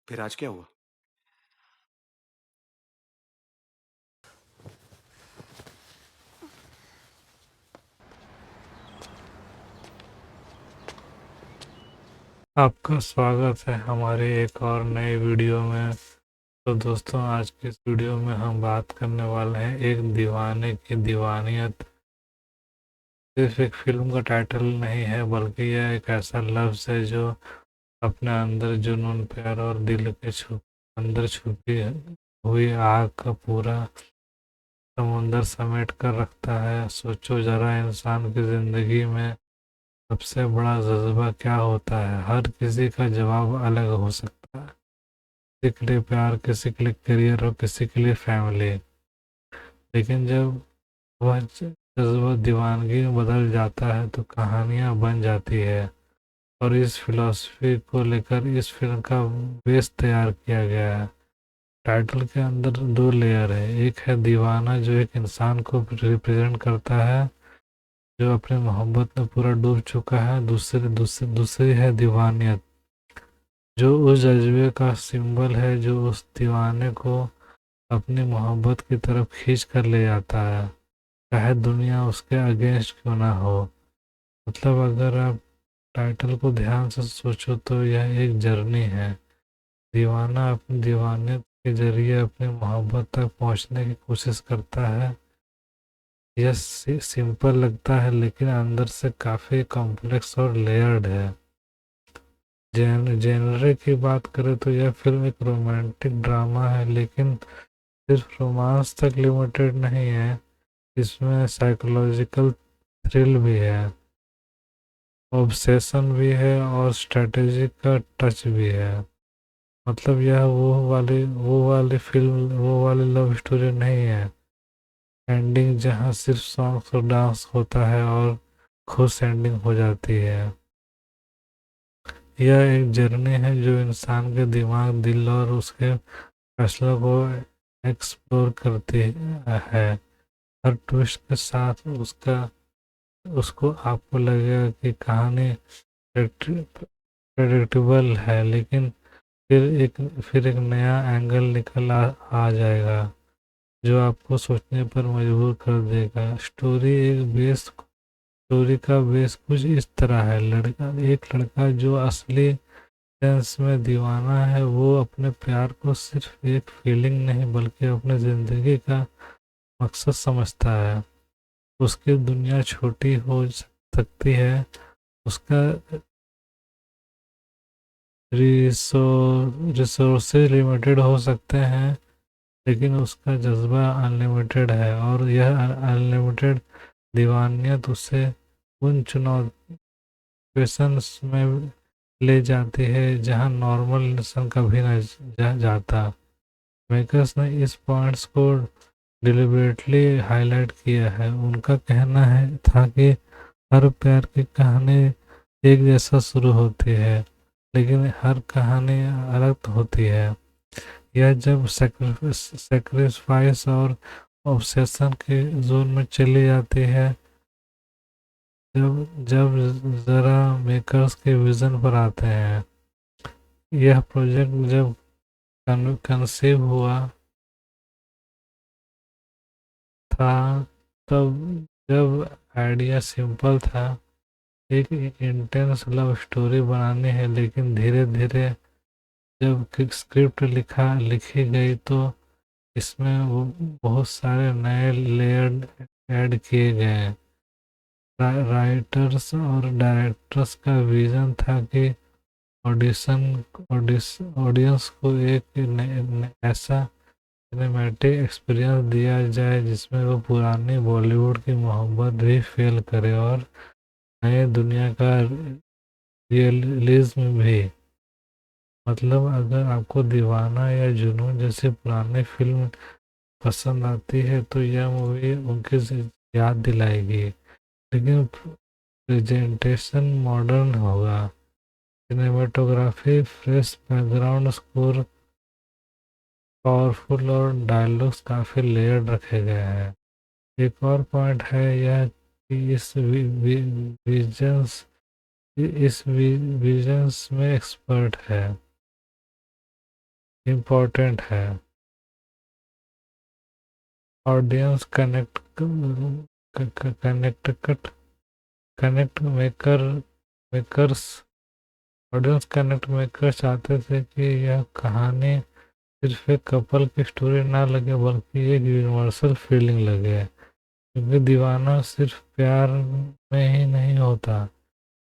फिर आज क्या हुआ? आपका स्वागत है हमारे एक और नए वीडियो में। तो दोस्तों, आज की इस वीडियो में हम बात करने वाले हैं एक दीवाने की दीवानियत। सिर्फ एक फिल्म का टाइटल नहीं है, बल्कि यह एक ऐसा लफ्ज़ है जो अपने अंदर जुनून, प्यार और दिल के अंदर छुपी हुई आग का पूरा समुंदर समेट कर रखता है। सोचो जरा, इंसान की ज़िंदगी में सबसे बड़ा जज्बा क्या होता है? हर किसी का जवाब अलग हो सकता है। किसी के लिए प्यार, किसी के लिए करियर और किसी के लिए फैमिली। लेकिन जब वह जज्बा दीवानगी में बदल जाता है तो कहानियाँ बन जाती है। और इस फिलॉसफी को लेकर इस फिल्म का बेस तैयार किया गया है। टाइटल के अंदर दो लेयर है। एक है दीवाना, जो एक इंसान को रिप्रेजेंट करता है, जो अपनी मोहब्बत में पूरा डूब चुका है। दूसरी है दीवानियत, जो उस जज्बे का सिंबल है, जो उस दीवाने को अपनी मोहब्बत की तरफ खींच कर ले जाता है, चाहे दुनिया उसके अगेंस्ट क्यों ना हो। मतलब अगर आप टाइटल को ध्यान से सोचो तो यह एक जर्नी है। दीवाना अपनी दीवानियत के जरिए अपनी मोहब्बत तक पहुंचने की कोशिश करता है। यह सिंपल लगता है, लेकिन अंदर से काफ़ी कॉम्प्लेक्स और लेयर्ड है। जेनरे की बात करें तो यह फिल्म एक रोमांटिक ड्रामा है, लेकिन सिर्फ रोमांस तक लिमिटेड नहीं है। इसमें साइकोलॉजिकल थ्रिल भी है, ऑब्सेशन भी है और स्ट्रेटेजी का टच भी है। मतलब यह वो वाली लव स्टोरी नहीं है एंडिंग जहां सिर्फ सॉन्ग्स और डांस होता है और खुश एंडिंग हो जाती है। यह एक जर्नी है जो इंसान के दिमाग, दिल और उसके फैसलों को एक्सप्लोर करती है। हर ट्विस्ट के साथ उसको आपको लगेगा कि कहानी प्रेडिक्टेबल है, लेकिन फिर एक नया एंगल आ जाएगा जो आपको सोचने पर मजबूर कर देगा। स्टोरी का बेस कुछ इस तरह है। एक लड़का जो असली सेंस में दीवाना है, वो अपने प्यार को सिर्फ एक फीलिंग नहीं बल्कि अपनी जिंदगी का मकसद समझता है। उसकी दुनिया छोटी हो सकती है, उसका रिसोर्सेज लिमिटेड हो सकते हैं, लेकिन उसका जज्बा अनलिमिटेड है। और यह अनलिमिटेड दीवानियत उसे उन सिचुएशंस में ले जाती है जहां नॉर्मल इंसान कभी न जाता। मेकर्स ने इस पॉइंट्स को डिलिबरेटली हाईलाइट किया है। उनका कहना था कि हर प्यार की कहानी एक जैसा शुरू होती है, लेकिन हर कहानी अलग होती है। यह जब सेक्रीफाइस और ऑब्सेशन के जोन में चली जाती है, जब जब जरा मेकर्स के विजन पर आते हैं। यह प्रोजेक्ट जब कंसीव हुआ था, तब जब आइडिया सिंपल था, एक इंटेंस लव स्टोरी बनानी है, लेकिन धीरे धीरे जब स्क्रिप्ट लिखी गई तो इसमें वो बहुत सारे नए लेयर ऐड किए गए। राइटर्स और डायरेक्टर्स का विजन था कि ऑडियंस को एक ऐसा सिनेमैटिक एक्सपीरियंस दिया जाए जिसमें वो पुरानी बॉलीवुड की मोहब्बत भी फील करे और नए दुनिया का रियलिज्म भी। मतलब अगर आपको दीवाना या जुनून जैसी पुरानी फिल्म पसंद आती है तो यह मूवी उनकी याद दिलाएगी, लेकिन प्रेजेंटेशन मॉडर्न होगा। Cinematography, fresh background score, powerful और डायलॉग्स काफ़ी लेयर्ड रखे गए हैं। एक और पॉइंट है यह कि इस विजन्स में एक्सपर्ट है। इम्पोर्टेंट है। Audience connect connect makers audience connect maker चाहते थे कि यह कहानी सिर्फ एक कपल की स्टोरी ना लगे बल्कि एक यूनिवर्सल फीलिंग लगे, क्योंकि दीवाना सिर्फ प्यार में ही नहीं होता।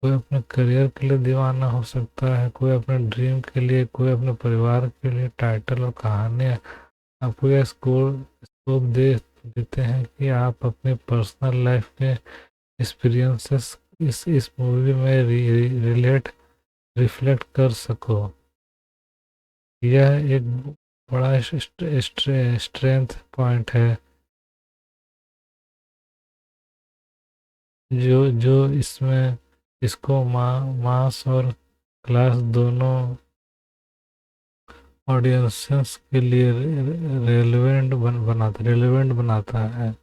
कोई अपने करियर के लिए दीवाना हो सकता है, कोई अपने ड्रीम के लिए, कोई अपने परिवार के लिए। टाइटल और कहानी आपको यह स्कोप दे देते हैं कि आप अपनी पर्सनल लाइफ के एक्सपीरियंसेस इस मूवी में रिलेट रिफ्लेक्ट कर सको। यह एक बड़ा स्ट्रेंथ पॉइंट है जो जो इसमें इसको मास और क्लास दोनों ऑडियंसेस के लिए रेलेवेंट बनाता है।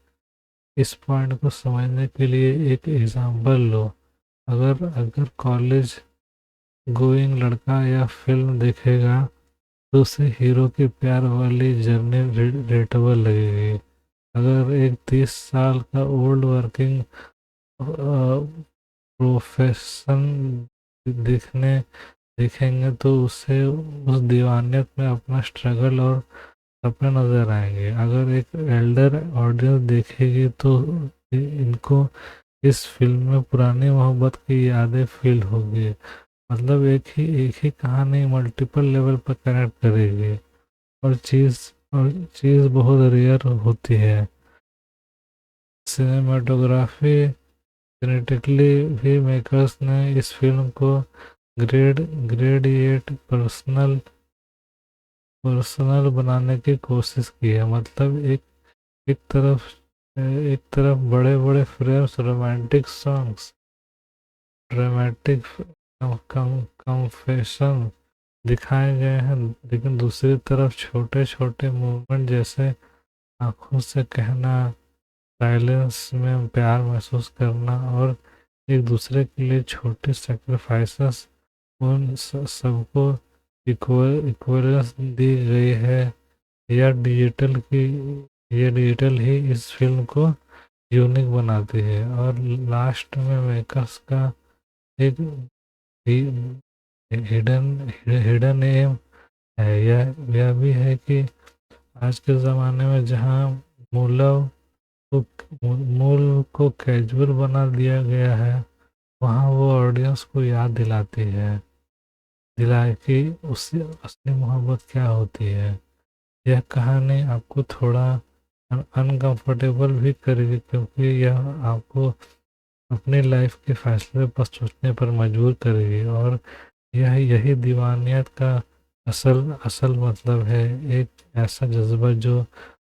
इस पॉइंट को समझने के लिए एक एग्जांपल लो। अगर अगर कॉलेज गोइंग लड़का या फिल्म देखेगा तो उसे हीरो की प्यार वाली जर्नी रिलेटेबल लगेगी। अगर एक 30 साल का ओल्ड वर्किंग प्रोफेशन दिखने देखेंगे तो उसे उस दीवानियत में अपना स्ट्रगल और सपने नजर आएंगे। अगर एक एल्डर ऑडियंस देखेगी तो इनको इस फिल्म में पुरानी मोहब्बत की यादें फील होगी। मतलब एक ही कहानी मल्टीपल लेवल पर कनेक्ट करेगी। और चीज़ बहुत रेयर होती है। सिनेमाटोग्राफी जेनेटिकली भी मेकर्स ने इस फिल्म को ग्रेडिएट पर्सनल बनाने की कोशिश की है। मतलब एक तरफ एक तरफ बड़े बड़े frames, romantic songs, dramatic confession दिखाए गए हैं, लेकिन दूसरी तरफ छोटे छोटे मूवमेंट जैसे आंखों से कहना, साइलेंस में प्यार महसूस करना और एक दूसरे के लिए छोटे सेक्रीफाइसेस, उन सबको इक्वलेंस दी गई है। यह डिजिटल ही इस फिल्म को यूनिक बनाती है। और लास्ट में मेकर्स का एक हिडन हिडन एम है। यह भी है कि आज के ज़माने में जहाँ मूल को मूल को कैजुअल बना दिया गया है, वहाँ वो ऑडियंस को याद दिलाए कि उससे असली मोहब्बत क्या होती है। यह कहानी आपको थोड़ा अनकंफर्टेबल भी करेगी, क्योंकि यह आपको अपनी लाइफ के फैसले पर सोचने पर मजबूर करेगी। और यही दीवानियत का असल असल मतलब है। एक ऐसा जज्बा जो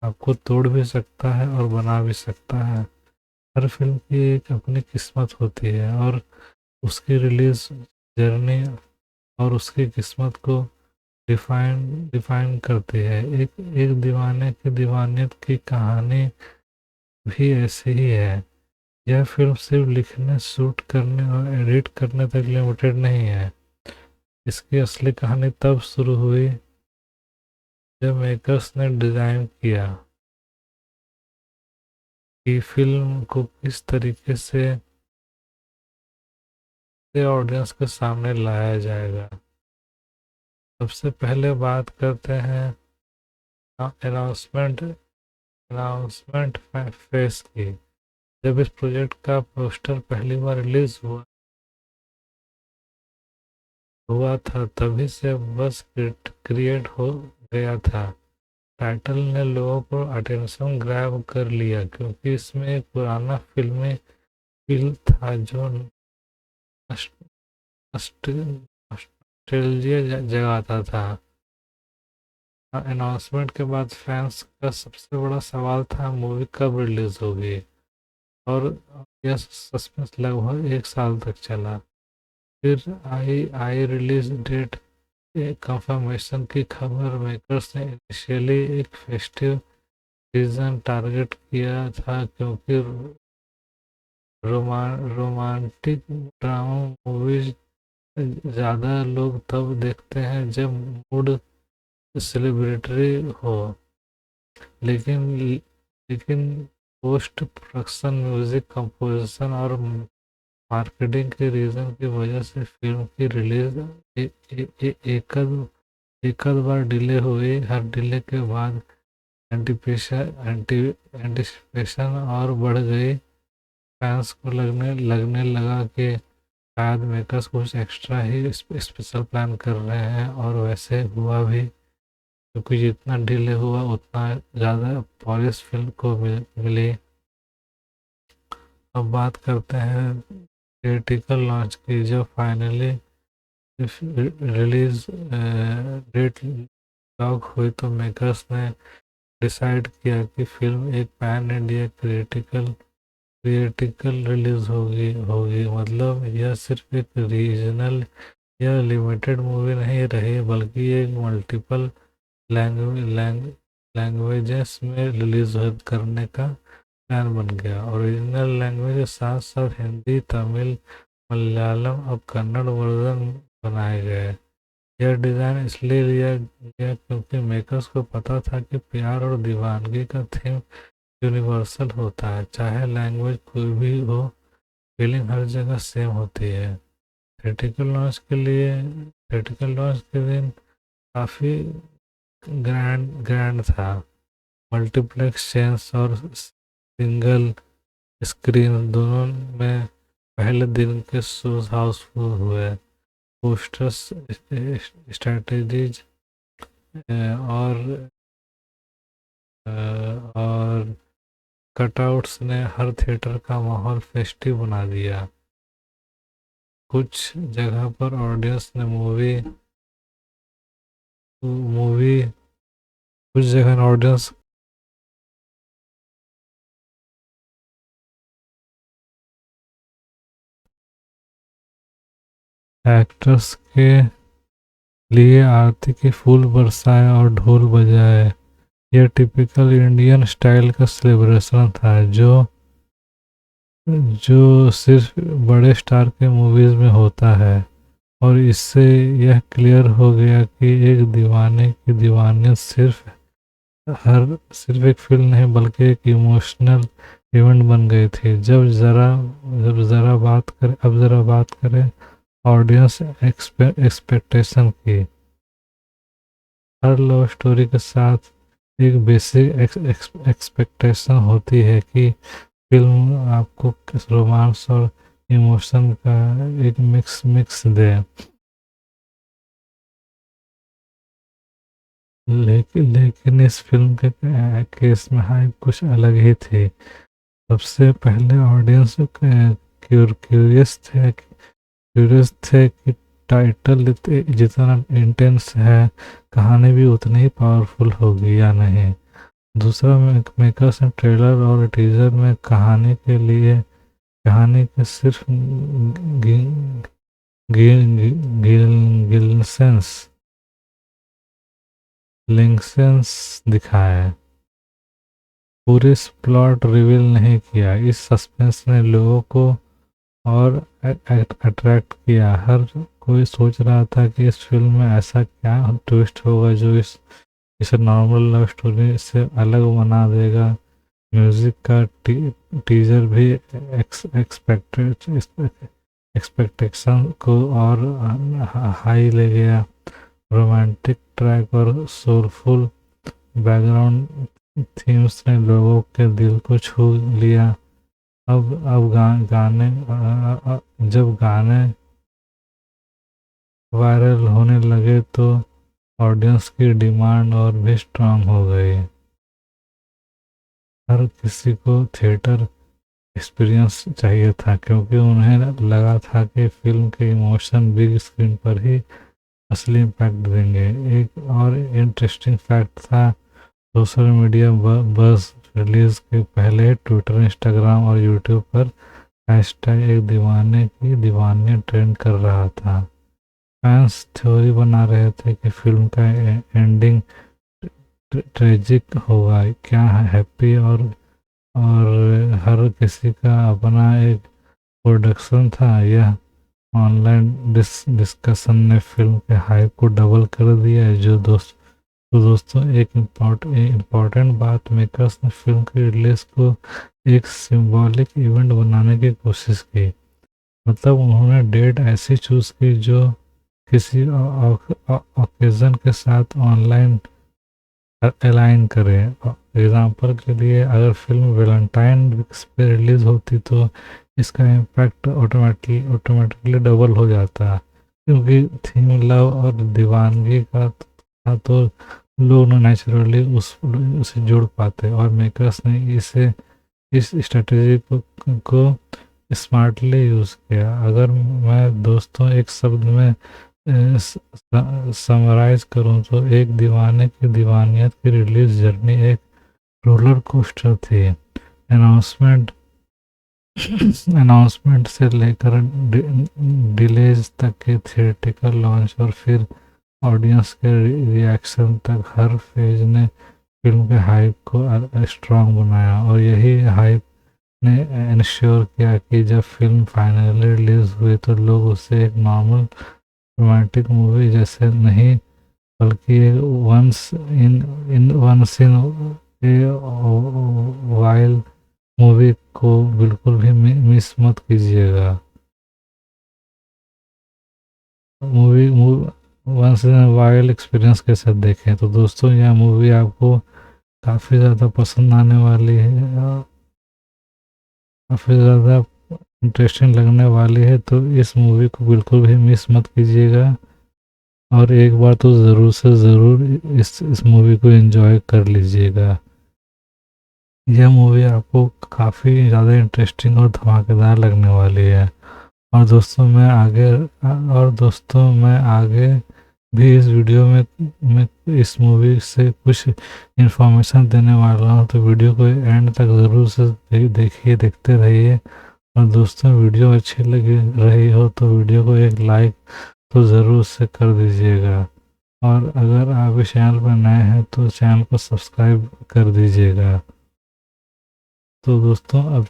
आपको तोड़ भी सकता है और बना भी सकता है। हर फिल्म की एक अपनी किस्मत होती है और उसकी रिलीज जर्नी और उसकी किस्मत को डिफाइन करती है। एक दीवाने की दीवानियत की कहानी भी ऐसी ही है। यह फिल्म सिर्फ लिखने, शूट करने और एडिट करने तक लिमिटेड नहीं है। इसकी असली कहानी तब शुरू हुई जब मेकर्स ने डिज़ाइन किया कि फिल्म को किस तरीके से ऑडियंस के सामने लाया जाएगा। सबसे पहले बात करते हैं अनाउंसमेंट फेस की। जब इस प्रोजेक्ट का पोस्टर पहली बार रिलीज हुआ था तभी से बस क्रिएट हो गया था। टाइटल ने लोगों को अटेंशन ग्रैब कर लिया, क्योंकि इसमें एक पुराना फिल्मी फील था जो ऑस्ट्रेलिया जगाता था। अनाउंसमेंट के बाद फैंस का सबसे बड़ा सवाल था मूवी कब रिलीज होगी, और यह सस्पेंस लगभग 1 साल तक चला। फिर आई रिलीज डेट कंफर्मेशन की खबर। मेकर्स ने इनिशियली एक फेस्टिव सीजन टारगेट किया था, क्योंकि रोमांटिक ड्रामा मूवीज ज़्यादा लोग तब देखते हैं जब मूड सेलिब्रेटरी हो, लेकिन लेकिन पोस्ट प्रोडक्शन, म्यूजिक कंपोजिशन और मार्केटिंग के रीज़न की वजह से फिल्म की रिलीज एकद बार डिले हुई। हर डिले के बाद एंटिसिपेशन और बढ़ गई। फैंस को लगने लगा कि शायद मेकर्स कुछ एक्स्ट्रा ही स्पेशल प्लान कर रहे हैं, और वैसे हुआ भी, क्योंकि जितना डिले हुआ उतना ज़्यादा पॉलिश फिल्म को मिली। अब बात करते हैं थिएटिकल लॉन्च की। जब फाइनली रिलीज डेट लॉक हुई तो मेकर्स ने डिसाइड किया कि फिल्म एक पैन इंडिया थिएटिकल रिलीज होगी। मतलब यह सिर्फ एक रीजनल या लिमिटेड मूवी नहीं रही, बल्कि एक मल्टीपल लैंग्वेजेस में रिलीज करने का प्लान बन गया। ओरिजिनल लैंग्वेज के साथ साथ हिंदी, तमिल, मलयालम और कन्नड़ वर्जन बनाए गए। यह डिज़ाइन इसलिए लिया गया क्योंकि मेकर्स को पता था कि प्यार और दीवानगी का थीम यूनिवर्सल होता है, चाहे लैंग्वेज कोई भी हो, फीलिंग हर जगह सेम होती है। थिएटिकल लॉन्च के दिन काफ़ी ग्रैंड था। मल्टीप्लेक्स चेन्स और सिंगल स्क्रीन दोनों में पहले दिन के शोज हाउसफुल हुए। पोस्टर्स, स्ट्रेटजीज और और कटआउट्स ने हर थिएटर का माहौल फेस्टिव बना दिया। कुछ जगह पर ऑडियंस ने मूवी मूवी कुछ जगह ऑडियंस एक्टर्स के लिए आरती के फूल बरसाए और ढोल बजाए। यह टिपिकल इंडियन स्टाइल का सेलिब्रेशन था, जो सिर्फ बड़े स्टार के मूवीज़ में होता है। और इससे यह क्लियर हो गया कि एक दीवाने की दीवानियत सिर्फ एक फिल्म नहीं बल्कि एक इमोशनल इवेंट बन गई थी। अब ज़रा बात करें ऑडियंस एक्सपेक्टेशन की। हर लव स्टोरी के साथ एक बेसिक एक्सपेक्टेशन होती है कि फिल्म आपको रोमांस और इमोशन का एक मिक्स दे। लेकिन इस फिल्म के केस में हाइप कुछ अलग ही थी। सबसे पहले ऑडियंस क्यूरियस थे कि टाइटल जितना इंटेंस है, कहानी भी उतनी ही पावरफुल होगी या नहीं। दूसरा, मेकर्स ने ट्रेलर और टीजर में कहानी के सिर्फ लिंक्सेंस दिखाए, पूरे प्लॉट रिवील नहीं किया। इस सस्पेंस ने लोगों को और अट्रैक्ट किया। हर कोई सोच रहा था कि इस फिल्म में ऐसा क्या ट्विस्ट होगा जो इसे नॉर्मल लव स्टोरी से अलग बना देगा। म्यूजिक का टीजर भी एक्सपेक्टेशन को और हाई ले गया। रोमांटिक ट्रैक और सोलफुल बैकग्राउंड थीम्स ने लोगों के दिल को छू लिया। अब गाने जब गाने वायरल होने लगे तो ऑडियंस की डिमांड और भी स्ट्रांग हो गई। हर किसी को थिएटर एक्सपीरियंस चाहिए था, क्योंकि उन्हें लगा था कि फिल्म के इमोशन बिग स्क्रीन पर ही असली इम्पैक्ट देंगे। एक और इंटरेस्टिंग फैक्ट था, सोशल मीडिया बस रिलीज के पहले ट्विटर, इंस्टाग्राम और यूट्यूब पर हैशटैग एक दीवाने की दीवानियत ट्रेंड कर रहा था। फैंस थ्योरी बना रहे थे कि फिल्म का एंडिंग ट्रेजिक होगा, क्या हैप्पी, और हर किसी का अपना एक प्रोडक्शन था। यह ऑनलाइन डिस्कशन ने फिल्म के हाइप को डबल कर दिया, तो दोस्तों एक इम्पॉर्टेंट बात, मेकर्स ने फिल्म की रिलीज को एक सिंबॉलिक इवेंट बनाने की कोशिश की। मतलब उन्होंने डेट ऐसी चूज की जो किसी ओकेजन के साथ ऑनलाइन अलाइन करें। एग्जाम्पल के लिए अगर फिल्म वैलेंटाइन वीक्स पे रिलीज होती तो इसका इम्पैक्ट ऑटोमेटिकली डबल हो जाता, क्योंकि थीम लव और दीवानगी का था तो लोग नेचुरली उसे जुड़ पाते। और मेकर्स ने इस स्ट्रेटजी को स्मार्टली यूज़ किया। अगर मैं दोस्तों एक शब्द में समराइज करूं तो एक दीवाने की दीवानियत की रिलीज जर्नी एक रोलर कोस्टर थी। अनाउंसमेंट अनाउंसमेंट से लेकर डिलेज तक के थिएट्रिकल लॉन्च और फिर ऑडियंस के रिएक्शन तक, हर फेज ने फिल्म के हाइप को स्ट्रांग बनाया। और यही हाइप ने इंश्योर किया कि जब फिल्म फाइनली रिलीज हुई तो लोग उसे एक नॉर्मल रोमांटिक मूवी जैसे नहीं, बल्कि once in a while movie को बिल्कुल भी मिस मत कीजिएगा। Movie once in while experience के साथ देखें। तो दोस्तों यह मूवी आपको काफ़ी ज़्यादा पसंद आने वाली है, काफ़ी ज़्यादा इंटरेस्टिंग लगने वाली है। तो इस मूवी को बिल्कुल भी मिस मत कीजिएगा और एक बार तो ज़रूर से ज़रूर इस मूवी को एंजॉय कर लीजिएगा। यह मूवी आपको काफ़ी ज़्यादा इंटरेस्टिंग और धमाकेदार लगने वाली है। और दोस्तों मैं आगे भी इस वीडियो में इस मूवी से कुछ इन्फॉर्मेशन देने वाला हूँ, तो वीडियो को एंड तक ज़रूर से देखते रहिए। और दोस्तों वीडियो अच्छी लगी रही हो तो वीडियो को एक लाइक तो ज़रूर से कर दीजिएगा। और अगर आप इस चैनल पर नए हैं तो चैनल को सब्सक्राइब कर दीजिएगा। तो दोस्तों अब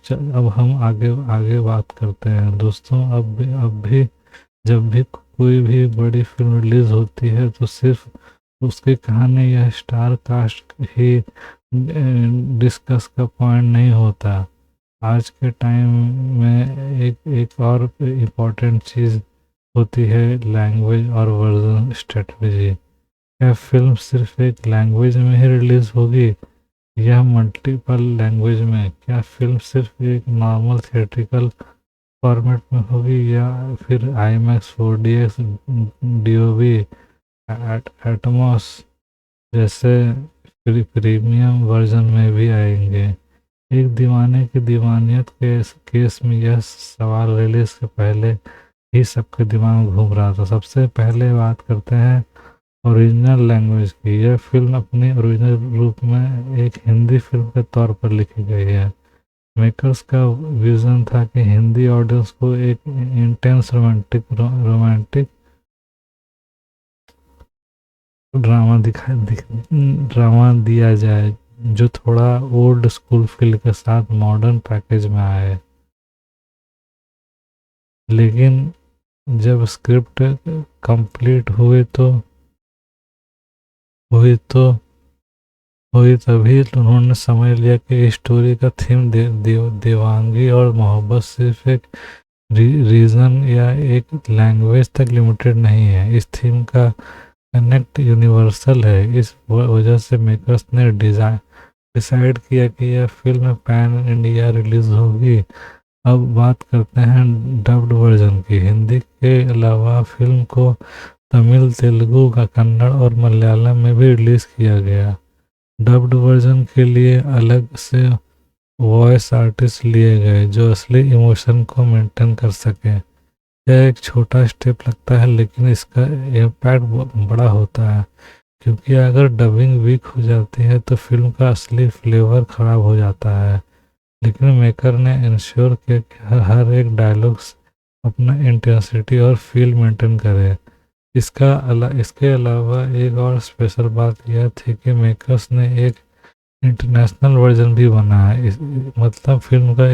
हम आगे बात करते हैं। दोस्तों अब भी जब भी कोई भी बड़ी फिल्म रिलीज होती है तो सिर्फ उसकी कहानी या स्टार कास्ट ही डिस्कस का पॉइंट नहीं होता। आज के टाइम में एक और इम्पॉर्टेंट चीज़ होती है लैंग्वेज और वर्जन स्ट्रेटजी। क्या फिल्म सिर्फ एक लैंग्वेज में ही रिलीज होगी या मल्टीपल लैंग्वेज में? क्या फिल्म सिर्फ एक नॉर्मल थिएट्रिकल फॉर्मेट में होगी या फिर IMAX 4DX DOB एटमॉस जैसे प्रीमियम वर्जन में भी आएंगे? एक दीवाने की दीवानियत के केस में यह सवाल रिलीज से पहले ही सबके दिमाग में घूम रहा था। सबसे पहले बात करते हैं ओरिजिनल लैंग्वेज की। यह फिल्म अपनी ओरिजिनल रूप में एक हिंदी फिल्म के तौर पर लिखी गई है। मेकर्स का विजन था कि हिंदी ऑडियंस को एक इंटेंस रोमांटिक ड्रामा दिया जाए जो थोड़ा ओल्ड स्कूल फील के साथ मॉडर्न पैकेज में आए। लेकिन जब स्क्रिप्ट कंप्लीट हुई तभी उन्होंने समझ लिया कि स्टोरी का थीम दीवानगी और मोहब्बत सिर्फ एक रीजन या एक लैंग्वेज तक लिमिटेड नहीं है। इस थीम का कनेक्ट यूनिवर्सल है। इस वजह से मेकर्स ने डिसाइड किया कि यह फिल्म पैन इंडिया रिलीज होगी। अब बात करते हैं डब्ड वर्जन की। हिंदी के अलावा फिल्म को तमिल, तेलुगु, कन्नड़ और मलयालम में भी रिलीज़ किया गया। डब्ड वर्जन के लिए अलग से वॉइस आर्टिस्ट लिए गए जो असली इमोशन को मेंटेन कर सकें। यह एक छोटा स्टेप लगता है लेकिन इसका इम्पैक्ट बड़ा होता है, क्योंकि अगर डबिंग वीक हो जाती है तो फिल्म का असली फ्लेवर ख़राब हो जाता है। लेकिन मेकर ने इंश्योर किया कि हर एक डायलॉग अपना इंटेंसिटी और फील मेंटेन करे। इसके अलावा एक और स्पेशल बात यह थी कि मेकर्स ने एक इंटरनेशनल वर्जन भी बनाया। मतलब फिल्म का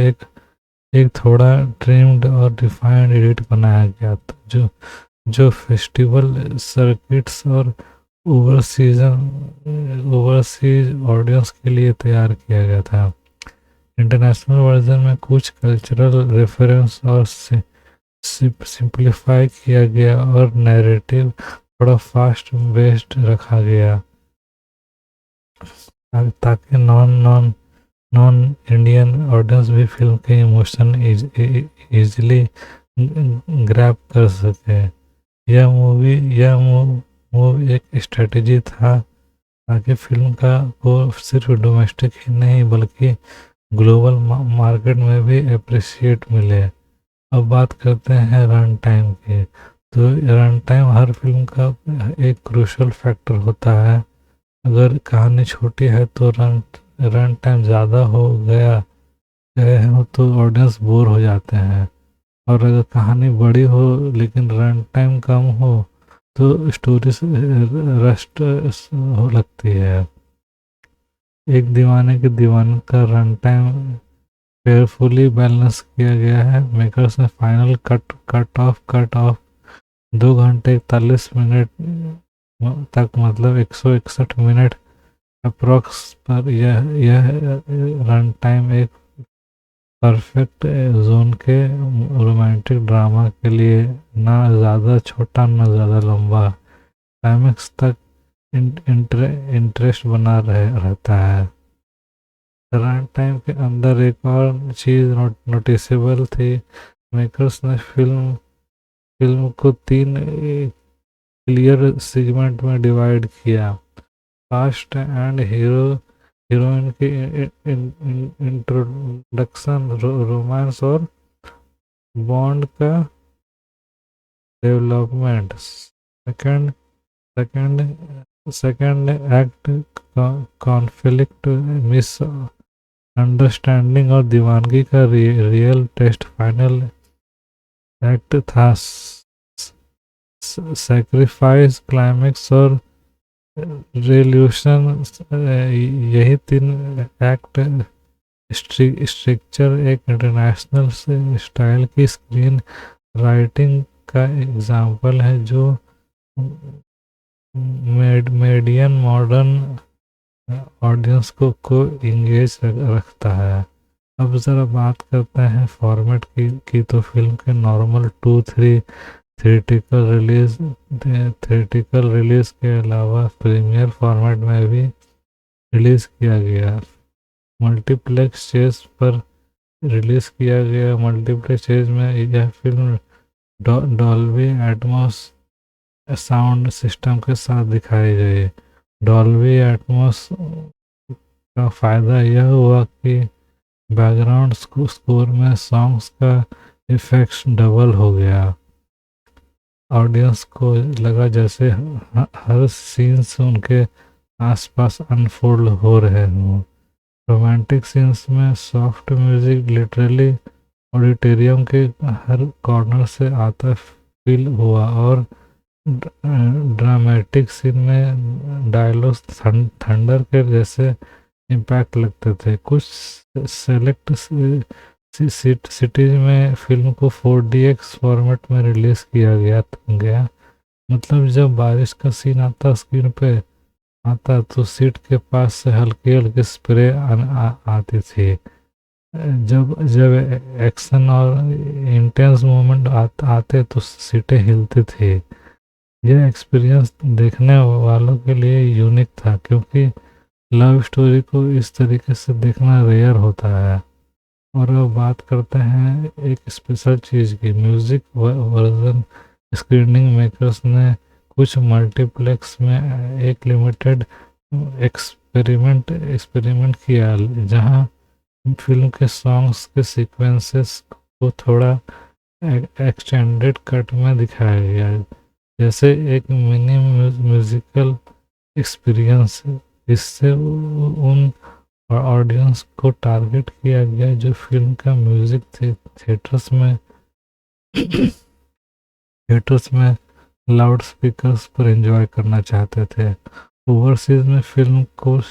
एक थोड़ा ट्रिम्ड और रिफाइंड एडिट बनाया गया था जो फेस्टिवल सर्किट्स और ओवरसीज ऑडियंस के लिए तैयार किया गया था। इंटरनेशनल वर्जन में कुछ कल्चरल रेफरेंस और सिंप्लीफाई किया गया और नैरेटिव थोड़ा फास्ट बेस्ड रखा गया ताकि non non non Indian audience भी फिल्म के इमोशन इजीली ग्रैब कर सके। यह मूव एक स्ट्रेटजी था ताकि फिल्म का को सिर्फ डोमेस्टिक ही नहीं बल्कि ग्लोबल मार्केट में भी अप्रिशिएट मिले। अब बात करते हैं रन टाइम की। तो रन टाइम हर फिल्म का एक क्रूशल फैक्टर होता है। अगर कहानी छोटी है तो रन टाइम ज़्यादा हो गए हो तो ऑडियंस बोर हो जाते हैं, और अगर कहानी बड़ी हो लेकिन रन टाइम कम हो तो स्टोरी रस्ट हो लगती है। एक दीवाने की दीवानगी का रन टाइम केयरफुली बैलेंस किया गया है। मेकर्स ने फाइनल कट ऑफ 2 घंटे 41 मिनट तक, मतलब 161 मिनट अप्रॉक्स पर यह रन टाइम एक परफेक्ट जोन के रोमांटिक ड्रामा के लिए, ना ज़्यादा छोटा ना ज़्यादा लंबा, क्लाइमेक्स तक इंटरेस्ट बना रहता है। रन टाइम के अंदर एक और चीज़ नोटिसेबल थी। मेकर्स ने फिल्म को 3 क्लियर सेगमेंट में डिवाइड किया। कास्ट एंड हीरोइन की इंट्रोडक्शन, रोमांस और बॉन्ड का development, second second second act conflict, miss understanding और दीवानगी का रियल टेस्ट, फाइनल एक्ट था सैक्रिफाइस, क्लाइमेक्स और रेवोल्यूशन। यही 3 एक्ट स्ट्रक्चर एक इंटरनेशनल स्टाइल की स्क्रीन राइटिंग का एग्जाम्पल है जो मेडियन मॉडर्न ऑडियंस को इंगेज रखता है। अब ज़रा बात करते हैं फॉर्मेट की तो फिल्म के नॉर्मल 2-3 थिएटिकल रिलीज के अलावा प्रीमियर फॉर्मेट में भी रिलीज़ किया गया। मल्टीप्लेक्स चेज पर रिलीज़ किया गया। मल्टीप्लेक्स चेज में यह film Dolby Atmos sound system के साथ दिखाई गई। डॉल्बी एटमॉस का फ़ायदा यह हुआ कि बैकग्राउंड स्कोर में सॉन्ग्स का इफेक्ट डबल हो गया। ऑडियंस को लगा जैसे हर सीन्स उनके आसपास अनफोल्ड हो रहे हों। रोमांटिक सीन्स में सॉफ्ट म्यूजिक लिटरली ऑडिटोरियम के हर कॉर्नर से आता फील हुआ, और ड्रामेटिक सीन में डायलॉग्स थंडर के जैसे इम्पैक्ट लगते थे। कुछ सेलेक्ट सिटीज में फिल्म को 4DX फॉर्मेट में रिलीज़ किया गया। मतलब जब बारिश का सीन आता स्क्रीन पे आता तो सीट के पास से हल्की हल्की स्प्रे आती थी। जब जब एक्शन और इंटेंस मोमेंट आते तो सीटें हिलती थी। यह एक्सपीरियंस देखने वालों के लिए यूनिक था, क्योंकि लव स्टोरी को इस तरीके से देखना रेयर होता है। और अब बात करते हैं एक स्पेशल चीज़ की, म्यूज़िक वर्जन स्क्रीनिंग। मेकर्स ने कुछ मल्टीप्लेक्स में एक लिमिटेड एक्सपेरिमेंट किया जहां फिल्म के सॉन्ग्स के सीक्वेंसेस को थोड़ा एक्सटेंडेड कट में दिखाया गया, जैसे एक मिनी म्यूजिकल एक्सपीरियंस। इससे उन ऑडियंस को टारगेट किया गया जो फिल्म का म्यूजिक थिएटर्स में लाउड स्पीकर्स पर एंजॉय करना चाहते थे। ओवरसीज में फिल्म को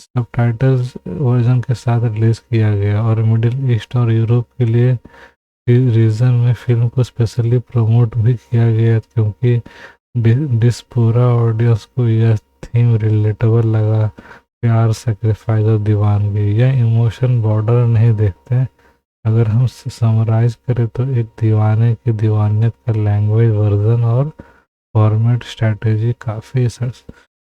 सबटाइटल्स वर्जन के साथ रिलीज किया गया, और मिडिल ईस्ट और यूरोप के लिए रीजन में फिल्म को स्पेशली प्रमोट भी किया गया, क्योंकि डिस्पूरा ऑडियंस को यह थीम रिलेटेबल लगा। प्यार, सेक्रीफाइस और दीवानगी, यह इमोशन बॉर्डर नहीं देखते। अगर हम समराइज करें तो एक दीवाने की दीवानियत का लैंग्वेज वर्जन और फॉर्मेट स्ट्रैटेजी काफ़ी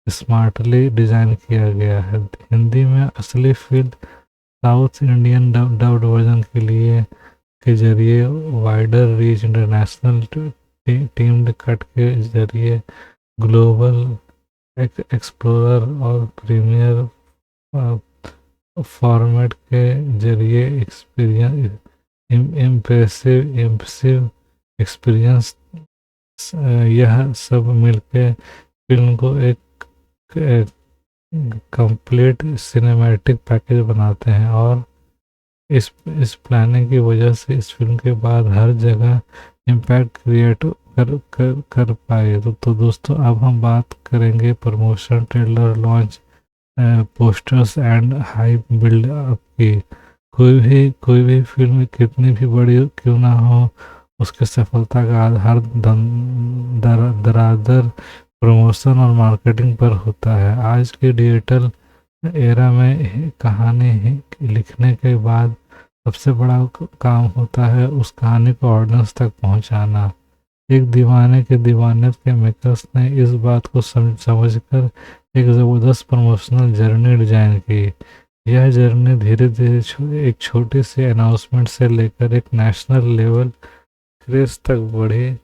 स्मार्टली डिज़ाइन किया गया है। हिंदी में असली feel south Indian dubbed version के जरिए, wider reach international teemed cut के जरिए, ग्लोबल एक्सप्लोरर और प्रीमियर फॉर्मेट के जरिए एक्सपीरियंस, इम्प्रेसिव एक्सपीरियंस, यह सब मिलके फिल्म को एक कंप्लीट सिनेमैटिक पैकेज बनाते हैं। और इस प्लानिंग की वजह से इस फिल्म के बाद हर जगह इम्पैक्ट क्रिएट कर पाए। तो दोस्तों, अब हम बात करेंगे promotion, trailer, launch, posters and hype build up की। कोई भी फिल्म कितनी भी बड़ी क्यों ना हो, उसकी सफलता का आधार दरादर प्रमोशन और मार्केटिंग पर होता है। आज के डिजिटल एरा में कहानी लिखने के बाद सबसे बड़ा काम होता है उस कहानी को ऑडियंस तक पहुंचाना। एक दीवाने के दीवानियत के मेकर्स ने इस बात को समझकर एक ज़बरदस्त प्रमोशनल जर्नी डिजाइन की। यह जर्नी धीरे धीरे एक छोटी सी अनाउंसमेंट से लेकर एक नेशनल लेवल क्रेज तक बढ़ी।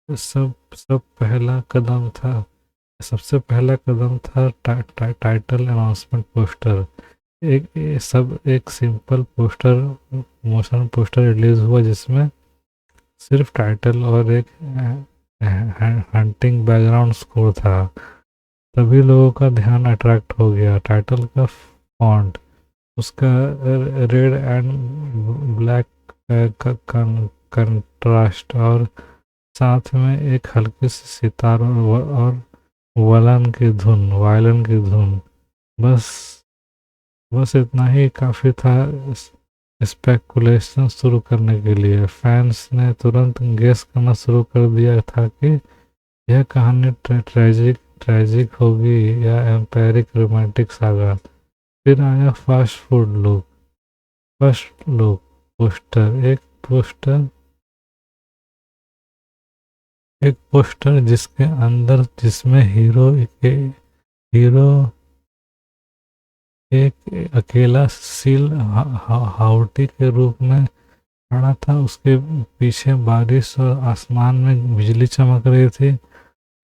सब सब पहला कदम था सबसे पहला कदम था टाइटल अनाउंसमेंट पोस्टर। एक simple poster, motion poster release हुआ जिसमें सिर्फ टाइटल और एक हंटिंग बैकग्राउंड स्कोर था। तभी लोगों का ध्यान अट्रैक्ट हो गया। टाइटल का फॉन्ट, उसका रेड एंड ब्लैक का कंट्रास्ट और साथ में एक हल्की सी सितार और वायलन की धुन, बस इतना ही काफ़ी था स्पेकुलेशन शुरू करने के लिए। फैंस ने तुरंत गेस करना शुरू कर दिया था कि यह कहानी ट्रेजिक होगी या एम्पेरिक रोमांटिक सागा। फिर आया फर्स्ट लुक पोस्टर, एक पोस्टर जिसमें हीरो एक अकेला सील हाउटी के रूप में खड़ा था। उसके पीछे बारिश और आसमान में बिजली चमक रही थी।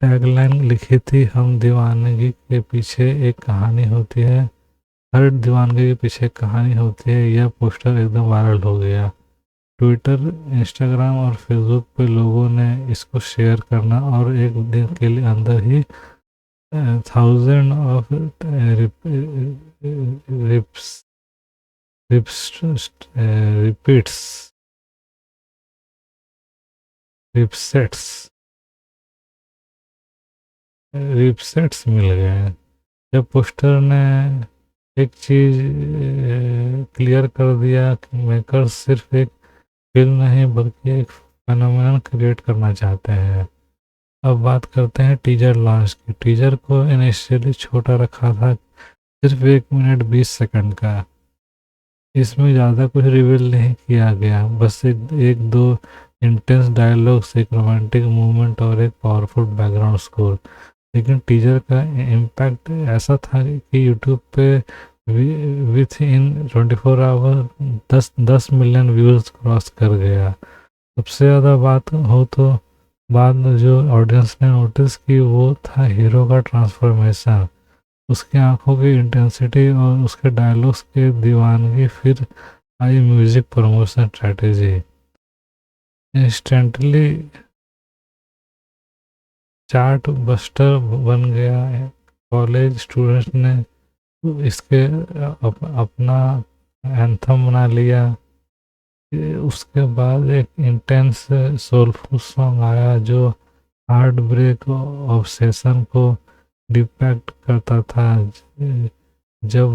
टैगलाइन लिखी थी, हम दीवानगी के पीछे एक कहानी होती है, हर दीवानगी के पीछे एक कहानी होती है। यह पोस्टर एकदम वायरल हो गया। ट्विटर, इंस्टाग्राम और फेसबुक पे लोगों ने इसको शेयर करना और एक दिन के लिए अंदर ही 1000 ऑफ रिपसेट्स मिल गए। जब पोस्टर ने एक चीज क्लियर कर दिया कि मेकर्स सिर्फ एक फिल्म नहीं बल्कि एक फेनोमेनन क्रिएट करना चाहते हैं। अब बात करते हैं टीजर लॉन्च की। टीजर को इनिशियली छोटा रखा था, सिर्फ 1 मिनट 20 सेकंड का। इसमें ज़्यादा कुछ रिवील नहीं किया गया, बस एक दो इंटेंस डायलॉग्स, एक रोमांटिक मूवमेंट और एक पावरफुल बैकग्राउंड स्कोर। लेकिन टीजर का इम्पैक्ट ऐसा था कि यूट्यूब पे within 24 hour 10 million views cross कर गया। सबसे ज़्यादा बात हो तो बाद में जो ऑडियंस ने नोटिस की वो था हीरो का ट्रांसफॉर्मेशन, उसकी आंखों की इंटेंसिटी और उसके डायलॉग्स की दीवानगी। फिर आई music promotion strategy. Instantly chart buster बन गया। कॉलेज स्टूडेंट्स ने इसके अपना एंथम बना लिया। उसके बाद एक इंटेंस सोलफुल सॉन्ग आया जो हार्ट ब्रेक ऑब्सेशन को डिपेक्ट करता था। जब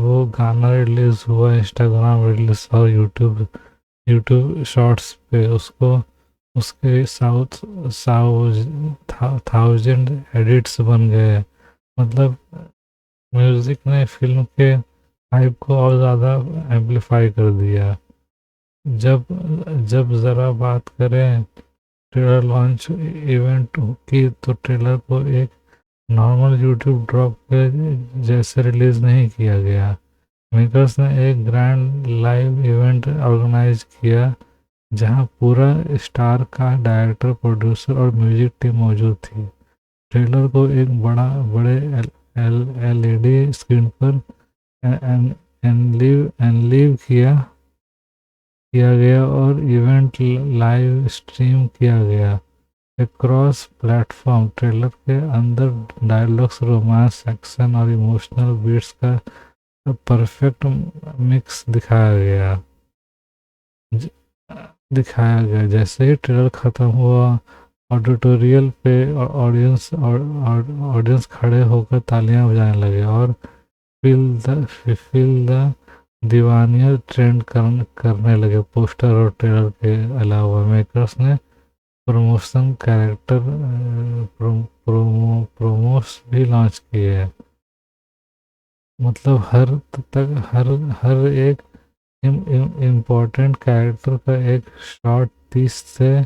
वो गाना रिलीज हुआ, इंस्टाग्राम रील्स और यूट्यूब शॉर्ट्स पे उसको उसके थाउजेंड एडिट्स बन गए। मतलब म्यूज़िक ने फिल्म के हाइप को और ज़्यादा एम्पलीफाई कर दिया। जब जब ज़रा बात करें ट्रेलर लॉन्च इवेंट की, तो ट्रेलर को एक नॉर्मल यूट्यूब ड्रॉप के जैसे रिलीज़ नहीं किया गया। मेकर्स ने एक ग्रैंड लाइव इवेंट ऑर्गेनाइज किया जहां पूरा स्टार का डायरेक्टर, प्रोड्यूसर और म्यूजिक टीम मौजूद थी। ट्रेलर को एक बड़े एलईडी स्क्रीन पर एनलीव किया गया और इवेंट लाइव स्ट्रीम किया गया क्रॉस प्लेटफॉर्म। ट्रेलर के अंदर डायलॉग्स, रोमांस, एक्शन और इमोशनल बीट्स का परफेक्ट मिक्स दिखाया गया। जैसे ही ट्रेलर ख़त्म हुआ, ऑडिटोरियल पे ऑडियंस खड़े होकर तालियां बजाने लगे और फील द दीवानिया ट्रेंड करने लगे। पोस्टर और ट्रेलर के अलावा मेकर्स ने प्रमोशन कैरेक्टर प्रोमोस भी लॉन्च किए। मतलब हर एक इम्पोर्टेंट कैरेक्टर का एक शॉर्ट 30 से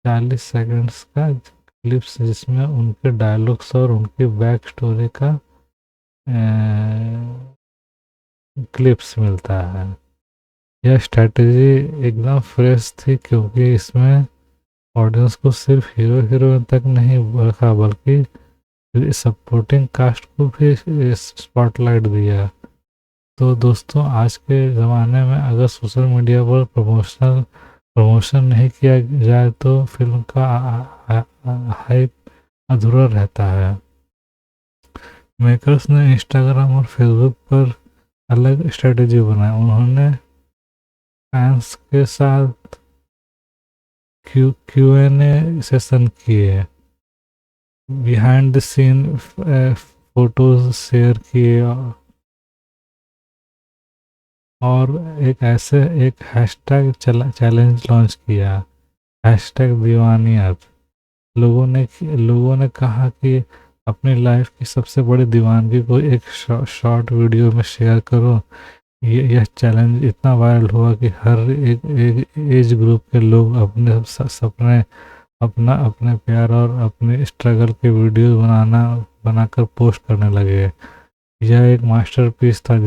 40 सेकंड्स का क्लिप्स, जिसमें उनके डायलॉग्स और उनकी बैक स्टोरी का क्लिप्स मिलता है। यह स्ट्रैटेजी एकदम फ्रेश थी क्योंकि इसमें ऑडियंस को सिर्फ हीरोइन तक नहीं रखा, बल्कि सपोर्टिंग कास्ट को भी स्पॉटलाइट दिया। तो दोस्तों, आज के ज़माने में अगर सोशल मीडिया पर प्रमोशन नहीं किया जाए तो फिल्म का हाइप अधूरा रहता है। मेकर्स ने इंस्टाग्राम और फेसबुक पर अलग स्ट्रेटजी बनाई। उन्होंने फैंस के साथ Q&A सेशन किए, behind the scene photos share किए और एक हैशटैग चैलेंज लॉन्च किया, हैशटैग दीवानियत। लोगों ने कहा कि अपनी लाइफ की सबसे बड़ी दीवानगी को एक शॉर्ट वीडियो में शेयर करो। यह चैलेंज इतना वायरल हुआ कि हर एक एज ग्रुप के लोग अपने सपने, अपने प्यार और अपने स्ट्रगल के वीडियो बनाकर पोस्ट करने लगे। यह एक मास्टरपीस था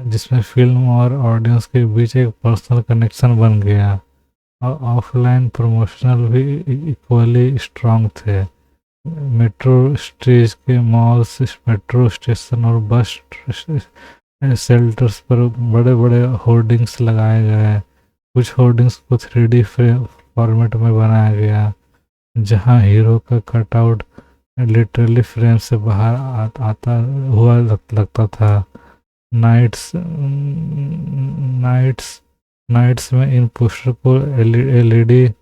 जिसमें फिल्म और ऑडियंस के बीच एक पर्सनल कनेक्शन बन गया और ऑफलाइन प्रमोशनल भी इक्वली स्ट्रांग थे। मेट्रो स्टेज के मॉल्स, मेट्रो स्टेशन और बस शेल्टर्स पर बड़े बड़े होर्डिंग्स लगाए गए। कुछ होर्डिंग्स को 3D फॉर्मेट में बनाया गया, जहां हीरो का कटआउट लिटरली फ्रेम से बाहर आता हुआ लगता था। नाइट्स में इन पोस्टर को एलईडी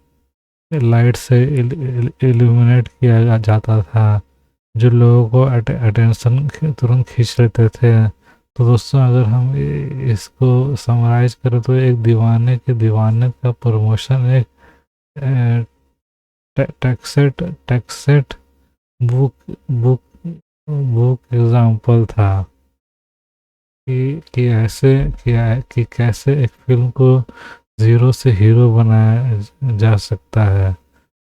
लाइट से इल्यूमिनेट किया जाता था, जो लोगों को अटेंशन तुरंत खींच लेते थे। तो दोस्तों, अगर हम इसको समराइज करें तो एक दीवाने का प्रमोशन एक टेक्सेट बुक एग्जाम्पल था कि कैसे एक फिल्म को ज़ीरो से हीरो बनाया जा सकता है।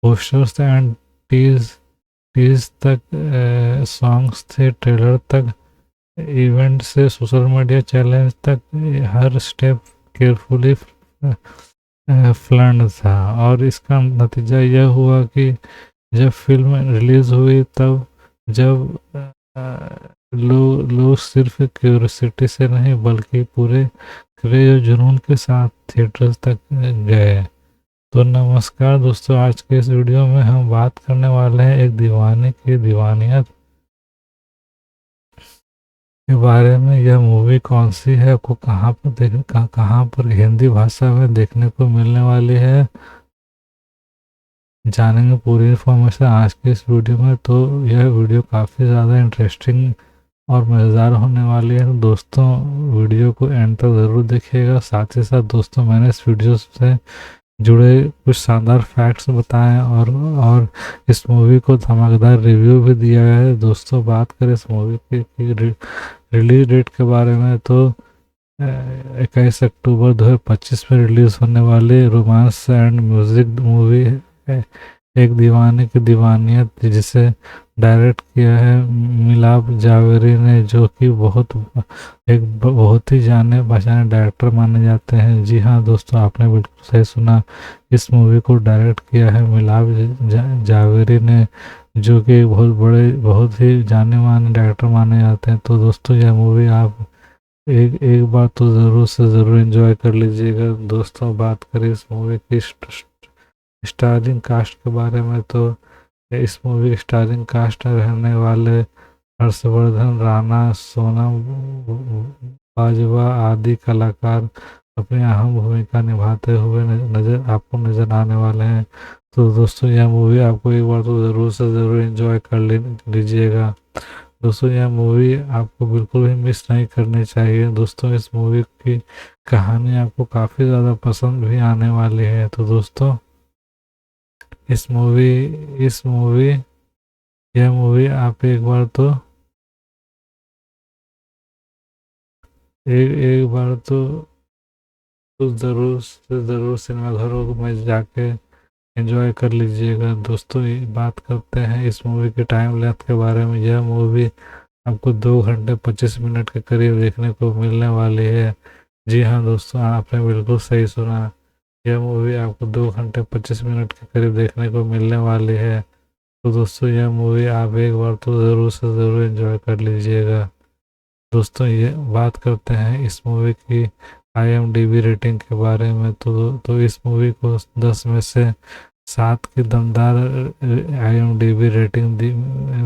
पोस्टर्स एंड टीज तक, सॉन्ग्स थे, ट्रेलर तक, इवेंट से सोशल मीडिया चैलेंज तक, हर स्टेप केयरफुली प्लान्ड था। और इसका नतीजा यह हुआ कि जब फिल्म रिलीज़ हुई, तब जब लोग सिर्फ क्यूरियोसिटी से नहीं बल्कि पूरे क्रेज और जुनून के साथ थिएटर्स तक गए। तो नमस्कार दोस्तों, आज के इस वीडियो में हम बात करने वाले हैं एक दीवाने की दीवानियत के बारे में। यह मूवी कौन सी है, आपको कहाँ पर हिंदी भाषा में देखने को मिलने वाली है, जानेंगे पूरी इन्फॉर्मेशन आज के इस वीडियो में। तो यह वीडियो काफ़ी ज़्यादा इंटरेस्टिंग और मज़ेदार होने वाली है। तो दोस्तों, वीडियो को एंड तक ज़रूर देखिएगा। साथ ही साथ दोस्तों, मैंने इस वीडियो से जुड़े कुछ शानदार फैक्ट्स बताएं और इस मूवी को धमाकेदार रिव्यू भी दिया है। दोस्तों बात करें इस मूवी की रिलीज डेट के बारे में तो 21 अक्टूबर 2025 में रिलीज होने वाली रोमांस एंड म्यूजिक मूवी है एक दीवाने की दीवानियत, जिसे डायरेक्ट किया है मिलाप जावेरी ने, जो कि बहुत ही जाने पहचाने डायरेक्टर माने जाते हैं। जी हाँ दोस्तों, आपने बिल्कुल सही सुना, इस मूवी को डायरेक्ट किया है मिलाप जावेरी ने, जो कि बहुत ही जाने माने डायरेक्टर माने जाते हैं। तो दोस्तों यह मूवी आप एक एक बार तो ज़रूर से ज़रूर एंजॉय कर लीजिएगा। दोस्तों बात करें इस मूवी की स्टारिंग कास्ट के बारे में तो इस मूवी की स्टारिंग कास्ट में रहने वाले हर्षवर्धन राणा, सोनम बाजवा आदि कलाकार अपनी अहम भूमिका निभाते हुए आपको नज़र आने वाले हैं। तो दोस्तों यह मूवी आपको एक बार तो ज़रूर से ज़रूर एंजॉय कर लीजिएगा। दोस्तों यह मूवी आपको बिल्कुल भी मिस नहीं करनी चाहिए। दोस्तों इस मूवी की कहानी आपको काफ़ी ज़्यादा पसंद भी आने वाली है। तो दोस्तों इस मूवी यह मूवी आप एक बार एक बार तो ज़रूर से ज़रूर सिनेमाघरों में जाके एंजॉय कर लीजिएगा। दोस्तों ये बात करते हैं इस मूवी के टाइम लेंथ के बारे में। यह मूवी आपको 2 घंटे 25 मिनट के करीब देखने को मिलने वाली है। जी हाँ दोस्तों, आपने बिल्कुल सही सुना, यह मूवी आपको 2 घंटे 25 मिनट के करीब देखने को मिलने वाली है। तो दोस्तों यह मूवी आप एक बार तो ज़रूर से ज़रूर एंजॉय कर लीजिएगा। दोस्तों ये बात करते हैं इस मूवी की IMDb रेटिंग के बारे में तो इस मूवी को 10 में से 7 की दमदार IMDb रेटिंग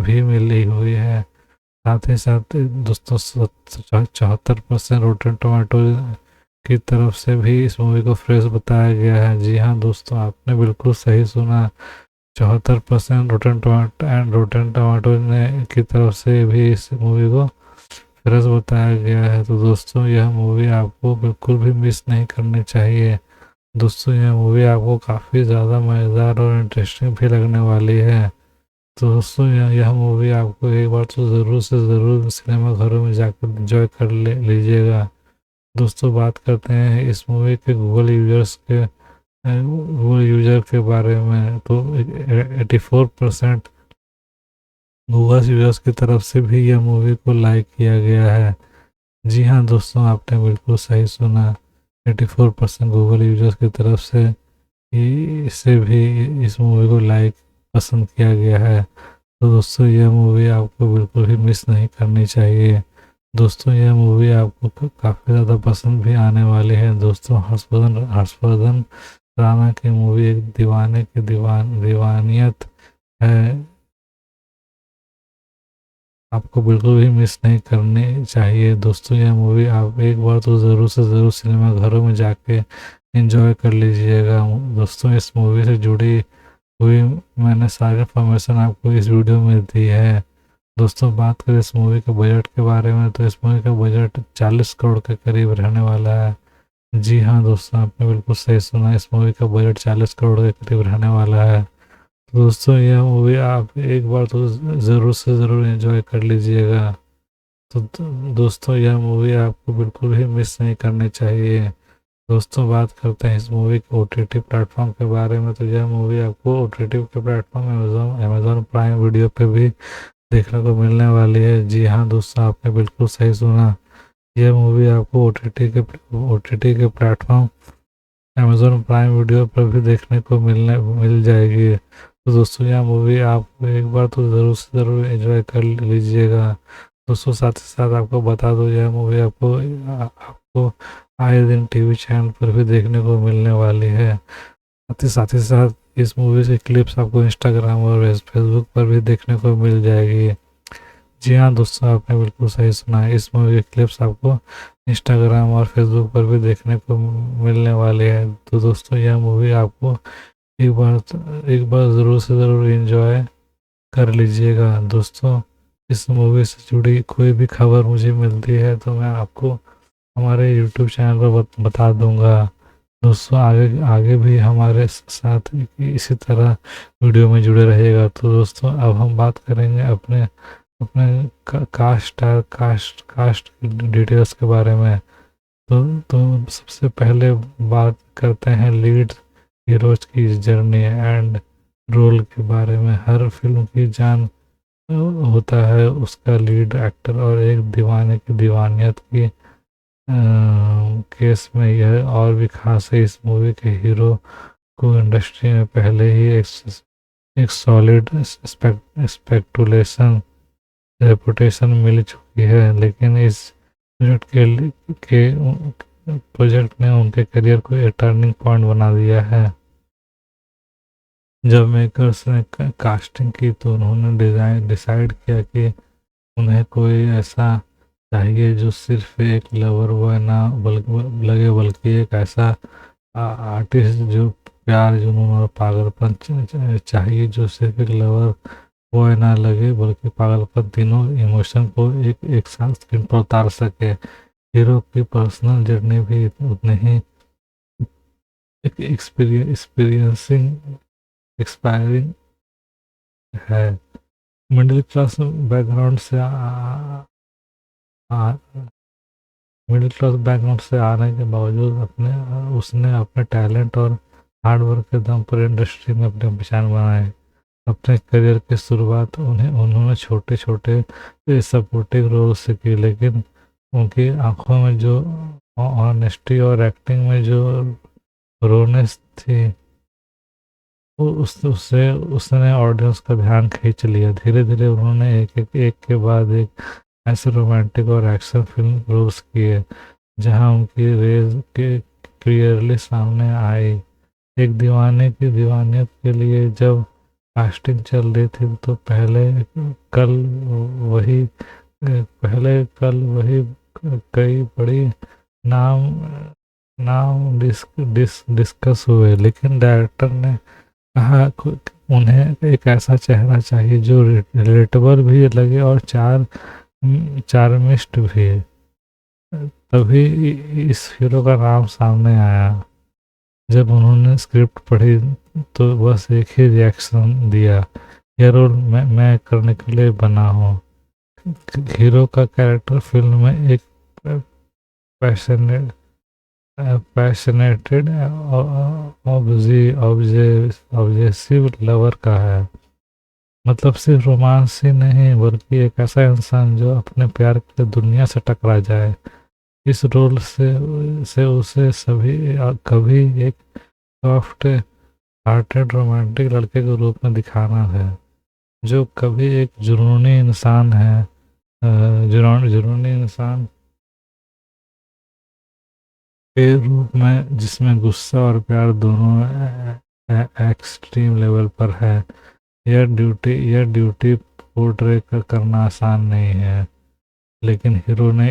भी मिली हुई है। साथ ही साथ दोस्तों 74% रोटेन टोमेटो की तरफ से भी इस मूवी को फ्रेश बताया गया है। जी हाँ दोस्तों, आपने बिल्कुल सही सुना, 74% रोटेन टोमेटो ने की तरफ से भी इस मूवी को फ्रेश बताया गया है। तो दोस्तों यह मूवी आपको बिल्कुल भी मिस नहीं करनी चाहिए। दोस्तों यह मूवी आपको काफ़ी ज़्यादा मज़ेदार और इंटरेस्टिंग भी लगने वाली है। तो दोस्तों यह मूवी आपको एक बार तो ज़रूर से ज़रूर सिनेमा घरों में जाकर इंजॉय कर लीजिएगा। दोस्तों बात करते हैं इस मूवी के गूगल यूजर के बारे में तो 84% गूगल यूजर्स की तरफ से भी यह मूवी को लाइक किया गया है। जी हाँ दोस्तों, आपने बिल्कुल सही सुना, 84% गूगल यूजर्स की तरफ से इसे भी इस मूवी को लाइक पसंद किया गया है। तो दोस्तों यह मूवी आपको बिल्कुल भी मिस नहीं करनी चाहिए। दोस्तों यह मूवी आपको काफ़ी ज़्यादा पसंद भी आने वाली है। दोस्तों हर्षवर्धन राणा की मूवी एक दीवाने की दीवानियत है, आपको बिल्कुल भी मिस नहीं करनी चाहिए। दोस्तों यह मूवी आप एक बार तो ज़रूर से ज़रूर सिनेमा घरों में जाके एंजॉय कर लीजिएगा। दोस्तों इस मूवी से जुड़ी हुई मैंने सारी इन्फॉर्मेशन आपको इस वीडियो में दी है। दोस्तों बात करें इस मूवी के बजट के बारे में तो इस मूवी का बजट 40 करोड़ के करीब रहने वाला है। जी हाँ दोस्तों, आपने बिल्कुल सही सुना, इस मूवी का बजट 40 करोड़ के करीब रहने वाला है। दोस्तों यह मूवी आप एक बार तो ज़रूर से ज़रूर एंजॉय कर लीजिएगा। दोस्तों यह मूवी आपको बिल्कुल भी मिस नहीं करनी चाहिए। दोस्तों बात करते हैं इस मूवी के OTT प्लेटफॉर्म के बारे में तो यह मूवी आपको OTT के प्लेटफॉर्म अमेजोन प्राइम वीडियो पे भी देखने को मिलने वाली है। जी हाँ दोस्तों, आपने बिल्कुल सही सुना, यह मूवी आपको OTT के प्लेटफॉर्म अमेजोन प्राइम वीडियो पर भी देखने को मिल जाएगी। तो दोस्तों यह मूवी आप एक बार तो ज़रूर से ज़रूर एंजॉय कर लीजिएगा। दोस्तों साथ ही साथ आपको बता दो, यह मूवी आपको आए दिन TV चैनल पर भी देखने को मिलने वाली है। साथ ही साथ इस मूवी से क्लिप्स आपको इंस्टाग्राम और फेसबुक पर भी देखने को मिल जाएगी। जी हाँ दोस्तों, आपने बिल्कुल सही सुना है, इस मूवी की क्लिप्स आपको इंस्टाग्राम और फेसबुक पर भी देखने को मिलने वाली है। तो दोस्तों यह मूवी आपको एक बार ज़रूर से ज़रूर एंजॉय कर लीजिएगा। दोस्तों इस मूवी से जुड़ी कोई भी खबर मुझे मिलती है तो मैं आपको हमारे YouTube चैनल पर बता दूंगा। दोस्तों आगे आगे भी हमारे साथ इसी तरह वीडियो में जुड़े रहिएगा। तो दोस्तों अब हम बात करेंगे अपने अपने कास्ट डिटेल्स के बारे में। तो सबसे पहले बात करते हैं लीड हीरोज की जर्नी एंड रोल के बारे में। हर फिल्म की जान होता है उसका लीड एक्टर, और एक दीवाने की दीवानियत की केस में यह और भी खास है। इस मूवी के हीरो को इंडस्ट्री में पहले ही एक सॉलिड स्पेक्टुलेशन रेपुटेशन मिल चुकी है, लेकिन इस प्रोजेक्ट प्रोजेक्ट ने उनके करियर को एक टर्निंग पॉइंट बना दिया है। जब मेकर्स ने कास्टिंग की तो उन्होंने डिसाइड किया कि उन्हें कोई ऐसा चाहिए जो सिर्फ एक लवर बॉय ना बल्कि एक ऐसा आर्टिस्ट जो प्यार, जुनून और पागलपन चाहिए, जो सिर्फ एक लवर बॉय ना लगे बल्कि पागलपन, तीनों इमोशन को एक साथ स्क्रीन पर उतार सके। हीरो की पर्सनल जर्नी भी उतनी ही एक्सपीरियंसिंग एक्सपायरिंग है। मिडिल क्लास बैकग्राउंड से मिडिल क्लास बैकग्राउंड से आने के बावजूद उसने अपने टैलेंट और हार्डवर्क के दम पर इंडस्ट्री में अपनी पहचान बनाई। अपने करियर की शुरुआत उन्होंने छोटे छोटे सपोर्टिंग रोल से की, लेकिन उनकी आंखों में जो ऑनेस्टी और एक्टिंग में जो रोनेस थी, उसने ऑडियंस का ध्यान खींच लिया। धीरे धीरे उन्होंने एक के बाद एक ऐसे रोमांटिक और एक्शन फिल्म रोल्स किए जहां उनकी रेज के क्लियरली सामने आई। एक दीवाने की दीवानियत के लिए जब कास्टिंग चल रही थी तो कल वही कई बड़ी नाम नाम डिस्कस हुए, लेकिन डायरेक्टर ने कहा उन्हें एक ऐसा चेहरा चाहिए जो रिलेटेबल भी लगे और चार्मिस्ट भी। तभी इस हीरो का नाम सामने आया। जब उन्होंने स्क्रिप्ट पढ़ी तो बस एक ही रिएक्शन दिया, यह रोल मैं करने के लिए बना हूँ। हीरो का कैरेक्टर फिल्म में एक पैशनेट पैशनेटेड ऑब्जेसिव लवर का है। मतलब सिर्फ रोमांस ही नहीं बल्कि एक ऐसा इंसान जो अपने प्यार के लिए दुनिया से टकरा जाए। इस रोल से उसे कभी एक सॉफ्ट हार्टेड रोमांटिक लड़के के रूप में दिखाना है, जो कभी एक जुनूनी इंसान है, जुनूनी इंसान के रूप में जिसमें गुस्सा और प्यार दोनों एक्सट्रीम लेवल पर है। यह ड्यूटी पोर्ट्रे करना आसान नहीं है, लेकिन हीरो ने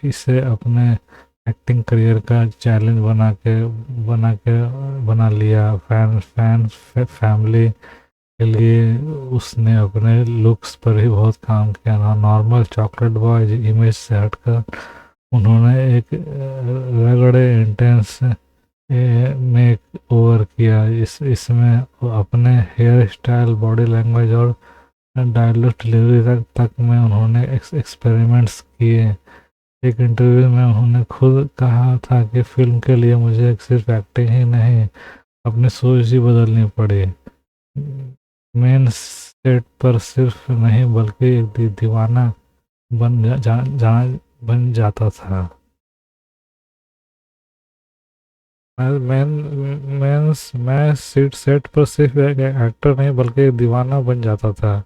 इसे अपने एक्टिंग करियर का चैलेंज बना लिया। फैमिली के लिए उसने अपने लुक्स पर ही बहुत काम किया। नॉर्मल चॉकलेट बॉय इमेज से हटकर उन्होंने एक रगड़े इंटेंस मेक ओवर किया। इसमें अपने हेयर स्टाइल, बॉडी लैंग्वेज और डायलॉग डिलीवरी तक में उन्होंने एक्सपेरिमेंट्स किए। एक इंटरव्यू में उन्होंने खुद कहा था कि फिल्म के लिए मुझे सिर्फ एक्टिंग ही नहीं, अपनी सोच ही बदलनी पड़ी। मेन सेट पर सिर्फ नहीं बल्कि एक दीवाना बन जाता था। मैं सेट पर सिर्फ एक एक्टर नहीं बल्कि एक दीवाना बन जाता था।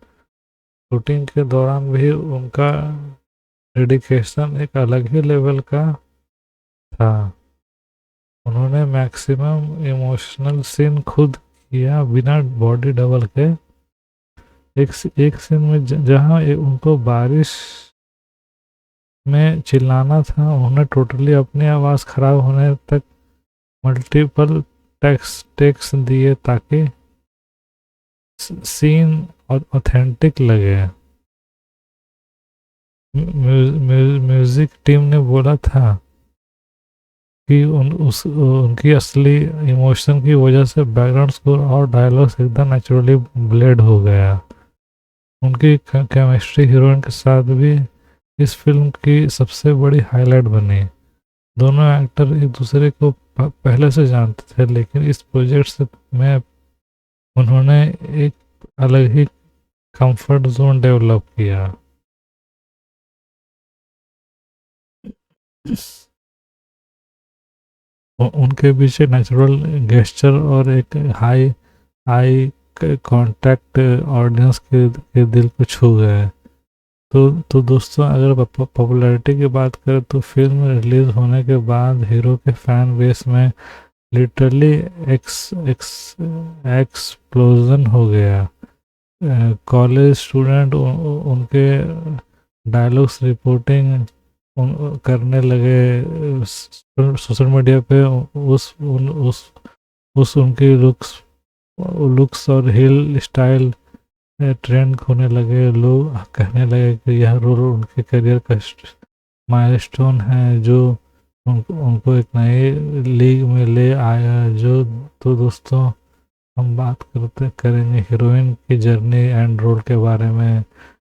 शूटिंग के दौरान भी उनका डेडिकेशन एक अलग ही लेवल का था। उन्होंने मैक्सिमम इमोशनल सीन खुद किया बिना बॉडी डबल के। एक सीन में जहां उनको बारिश में चिल्लाना था, उन्होंने टोटली अपनी आवाज़ खराब होने तक मल्टीपल टेक्स दिए ताकि सीन ऑथेंटिक लगे। म्यूजिक टीम ने बोला था उनकी असली इमोशन की वजह से बैकग्राउंड स्कोर और डायलॉग्स एकदम नेचुरली ब्लेड हो गया। उनकी केमिस्ट्री हीरोइन के साथ भी इस फिल्म की सबसे बड़ी हाईलाइट बनी। दोनों एक्टर एक दूसरे को पहले से जानते थे, लेकिन इस प्रोजेक्ट से में उन्होंने एक अलग ही कंफर्ट जोन डेवलप किया। उनके पीछे नेचुरल गेस्चर और एक हाई आई कांटेक्ट ऑडियंस के दिल को छू गए। तो दोस्तों, अगर पॉपुलैरिटी की बात करें तो फिल्म रिलीज होने के बाद हीरो के फैन बेस में लिटरली एक्स एक्स एक्सप्लोजन हो गया। कॉलेज स्टूडेंट उनके डायलॉग्स रिपोर्टिंग करने लगे सोशल मीडिया पे। उस उनकी लुक्स और हिल स्टाइल ट्रेंड होने लगे। लोग कहने लगे कि यह रोल उनके करियर का माइलस्टोन है, जो उनको एक नए लीग में ले आया। तो दोस्तों, हम बात करेंगे हीरोइन की जर्नी एंड रोल के बारे में।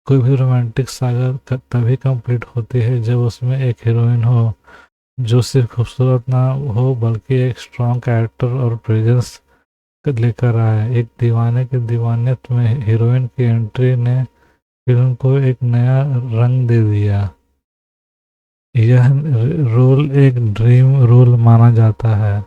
कोई भी रोमांटिक सागर तभी कंप्लीट होती है जब उसमें एक हीरोइन हो जो सिर्फ खूबसूरत ना हो बल्कि एक स्ट्रॉन्ग कैरेक्टर और प्रेजेंस लेकर आए। एक दीवाने की दीवानियत में हीरोइन की एंट्री ने फिल्म को एक नया रंग दे दिया। यह रोल एक ड्रीम रोल माना जाता है,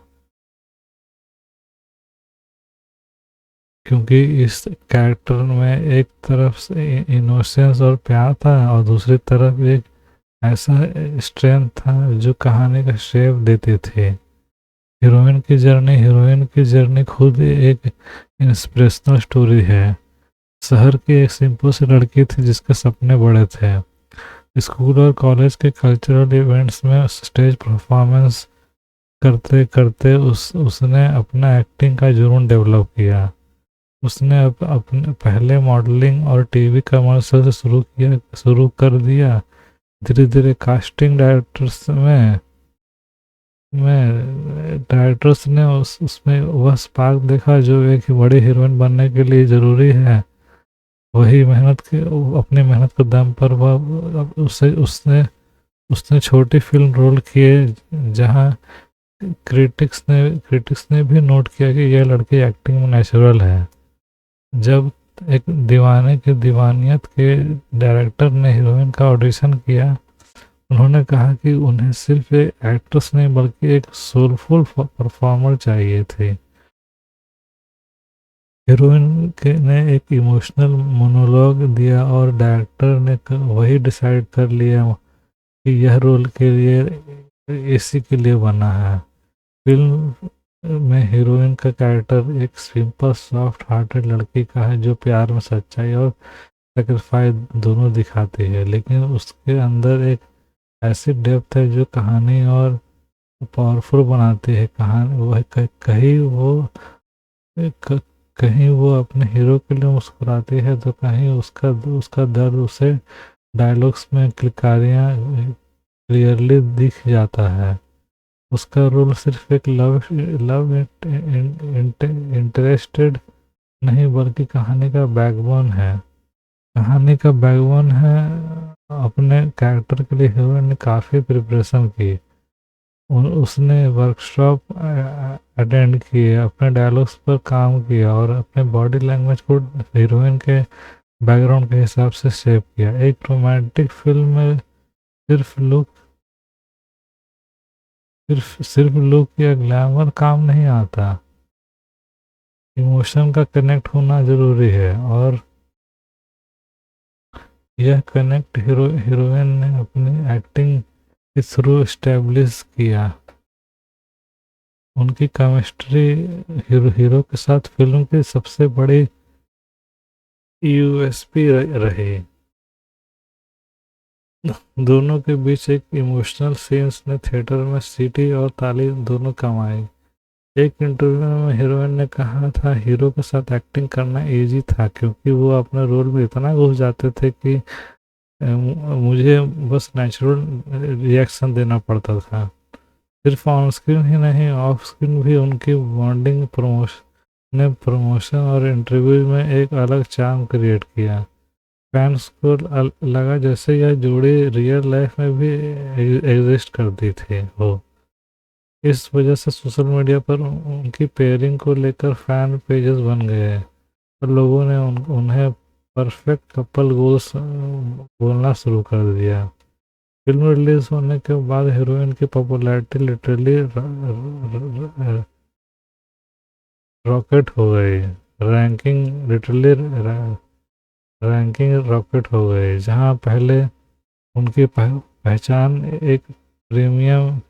क्योंकि इस कैरेक्टर में एक तरफ से इनोसेंस और प्यार था और दूसरी तरफ एक ऐसा स्ट्रेंथ था जो कहानी का शेप देते थे। हीरोइन की जर्नी खुद एक इंस्पिरेशनल स्टोरी है। शहर की एक सिंपल सी लड़की थी जिसके सपने बड़े थे। स्कूल और कॉलेज के कल्चरल इवेंट्स में स्टेज परफॉर्मेंस करते करते उसने अपना एक्टिंग का जुनून डेवलप किया। उसने अपने पहले मॉडलिंग और टीवी कमर्शियल से शुरू कर दिया। धीरे धीरे कास्टिंग डायरेक्टर्स ने उसमें वह स्पार्क देखा जो एक बड़ी हीरोइन बनने के लिए ज़रूरी है। वही अपनी मेहनत के दम पर वह उसने छोटी फिल्म रोल किए जहां क्रिटिक्स ने भी नोट किया कि यह लड़की एक्टिंग में नेचुरल है। जब एक दीवाने की दीवानियत के डायरेक्टर ने हीरोइन का ऑडिशन किया, उन्होंने कहा कि उन्हें सिर्फ एक एक्ट्रेस नहीं बल्कि एक सोलफुल परफॉर्मर चाहिए थे। हीरोइन ने एक इमोशनल मोनोलॉग दिया और डायरेक्टर ने वही डिसाइड कर लिया कि यह रोल के लिए इसी के लिए बना है। फिल्म में हीरोइन का कैरेक्टर एक सिंपल सॉफ्ट हार्टेड लड़की का है जो प्यार में सच्चाई और सेक्रीफाइस दोनों दिखाती है, लेकिन उसके अंदर एक ऐसी डेप्थ है जो कहानी और पावरफुल बनाती है। कहानी वह कहीं वो अपने हीरो के लिए मुस्कुराती है तो कहीं उसका दर्द उसे डायलॉग्स में क्लियरली दिख जाता है। उसका रोल सिर्फ एक लव इंटरेस्टेड नहीं बल्कि कहानी का बैकबोन है। अपने कैरेक्टर के लिए हीरोइन ने काफ़ी प्रिपरेशन की। उसने वर्कशॉप अटेंड किए, अपने डायलॉग्स पर काम किया और अपने बॉडी लैंग्वेज को हीरोइन के बैकग्राउंड के हिसाब से शेप किया। एक रोमांटिक फिल्म में सिर्फ लुक या ग्लैमर काम नहीं आता। इमोशन का कनेक्ट होना ज़रूरी है और यह कनेक्ट हीरोइन ने अपनी एक्टिंग के थ्रू इस्टेब्लिश किया। उनकी केमिस्ट्री हीरो के साथ फिल्म की सबसे बड़ी यूएसपी रही। दोनों के बीच एक इमोशनल सीन्स ने थिएटर में सीटी और ताली दोनों कमाई। एक इंटरव्यू में हीरोइन ने कहा था हीरो के साथ एक्टिंग करना इजी था क्योंकि वो अपने रोल में इतना घुस जाते थे कि मुझे बस नेचुरल रिएक्शन देना पड़ता था। सिर्फ ऑन स्क्रीन ही नहीं, ऑफ स्क्रीन भी उनकी बॉन्डिंग प्रमोशन और इंटरव्यूज में एक अलग चार्म क्रिएट किया। फैंस को लगा जैसे यह जोड़ी रियल लाइफ में भी एग्जिस्ट करती थी हो। इस वजह से सोशल मीडिया पर उनकी पेयरिंग को लेकर फैन पेजेस बन गए और लोगों ने उन्हें परफेक्ट कपल गोल्स बोलना शुरू कर दिया। फिल्म रिलीज होने के बाद हीरोइन की पॉपुलैरिटी लिटरली रॉकेट हो गई। रैंकिंग लिटरली रैंकिंग रॉकेट हो गई। जहां पहले उनकी पहचान एक प्रीमियम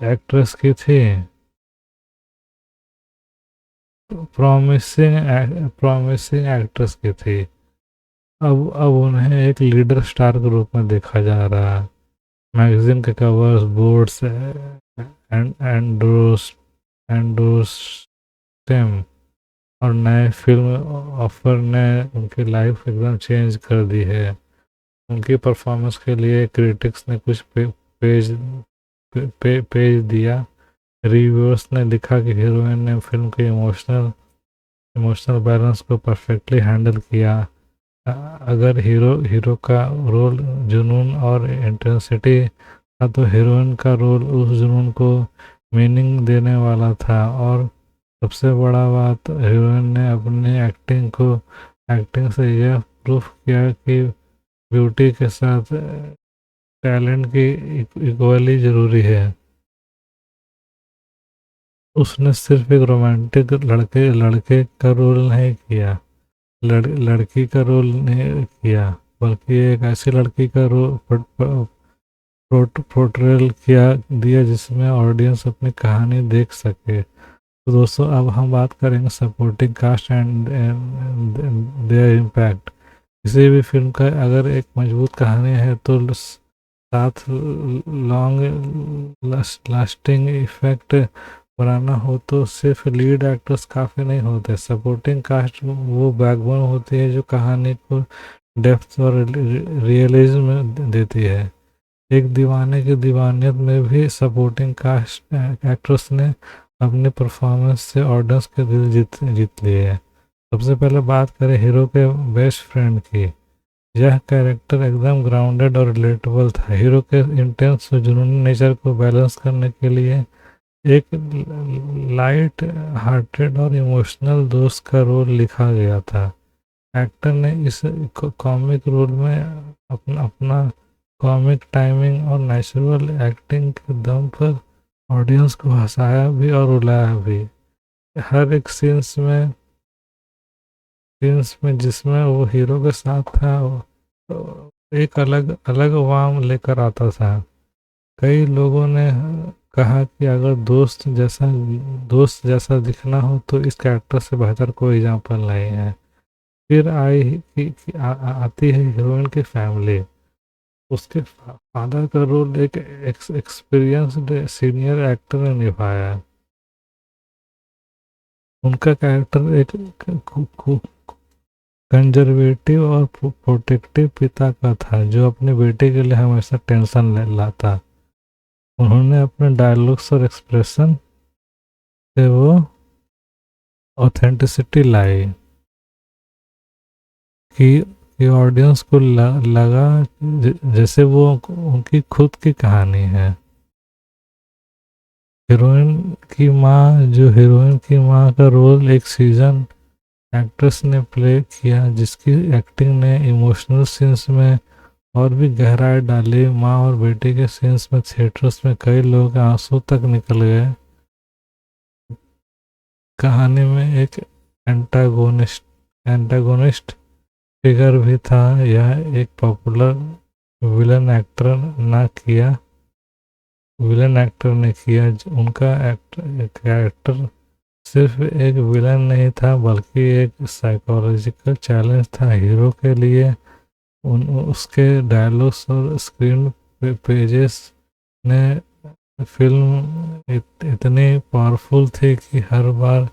एक्ट्रेस की थी, प्रॉमिसिंग एक्ट्रेस की थी, अब उन्हें एक लीडर स्टार के रूप में देखा जा रहा है। मैगजीन के कवर्स, बोर्ड्स एंडोस्टेम और नए फिल्म ऑफर ने उनकी लाइफ एकदम चेंज कर दी है। उनकी परफॉर्मेंस के लिए क्रिटिक्स ने कुछ पेज दिया। रिव्यूअर्स ने लिखा कि हीरोइन ने फिल्म के इमोशनल बैलेंस को परफेक्टली हैंडल किया। अगर हीरो का रोल जुनून और इंटेंसिटी था तो हीरोइन का रोल उस जुनून को मीनिंग देने वाला था। और सबसे बड़ा बात, हीरोइन ने अपनी एक्टिंग से यह प्रूफ किया कि ब्यूटी के साथ टैलेंट की इक्वली ज़रूरी है। उसने सिर्फ एक रोमांटिक लड़के का रोल नहीं किया, लड़की का रोल नहीं किया, बल्कि एक ऐसी लड़की का रोल पोर्ट्रेल किया दिया जिसमें ऑडियंस अपनी कहानी देख सके। तो दोस्तों, अब हम बात करेंगे supporting cast and their impact. किसी भी फिल्म का अगर एक मजबूत कहानी है तो साथ लॉन्ग लास्टिंग इफेक्ट बनाना हो तो सिर्फ लीड एक्टर्स काफ़ी नहीं होते। सपोर्टिंग कास्ट वो बैकबोन होती है जो कहानी को डेप्थ और रियलिज्म देती है। एक दीवाने की दीवानियत में भी सपोर्टिंग कास्ट एक्ट्रेस ने अपने परफॉर्मेंस से ऑडियंस के दिल जीत लिए है। सबसे पहले बात करें हीरो के बेस्ट फ्रेंड की। यह कैरेक्टर एकदम ग्राउंडेड और रिलेटेबल था। हीरो के इंटेंस और जुनूनी नेचर को बैलेंस करने के लिए एक लाइट हार्टेड और इमोशनल दोस्त का रोल लिखा गया था। एक्टर ने इस कॉमिक रोल में अपना कॉमिक टाइमिंग और नेचुरल एक्टिंग के दम पर ऑडियंस को हंसाया भी और रुलाया भी। हर एक सीन्स में जिसमें वो हीरो के साथ था, वो एक अलग अलग वार्म लेकर आता था। कई लोगों ने कहा कि अगर दोस्त जैसा दिखना हो तो इस कैरेक्टर से बेहतर कोई एग्जाम्पल नहीं है। फिर आती है हीरोइन की फैमिली। उसके फादर का रोल एक एक्सपीरियंस्ड सीनियर एक्टर ने निभाया। उनका कैरेक्टर एक कंजर्वेटिव और प्रोटेक्टिव पिता का था जो अपने बेटे के लिए हमेशा टेंशन लाता। उन्होंने अपने डायलॉग्स और एक्सप्रेशन से वो ऑथेंटिसिटी लाई कि ऑडियंस को लगा जैसे वो उनकी खुद की कहानी है। हीरोइन की माँ का रोल एक सीजन एक्ट्रेस ने प्ले किया जिसकी एक्टिंग ने इमोशनल सीन्स में और भी गहराई डाली। माँ और बेटे के सीन्स में थिएटर्स में कई लोगों के आंसू तक निकल गए। कहानी में एक एंटागोनिस्ट फिगर भी था। यह एक पॉपुलर विलन एक्टर ने किया। उनका कैरेक्टर सिर्फ एक विलन नहीं था बल्कि एक साइकोलॉजिकल चैलेंज था हीरो के लिए। उसके डायलॉग्स और स्क्रीन पेजेस ने फिल्म इतनी पावरफुल थी कि हर बार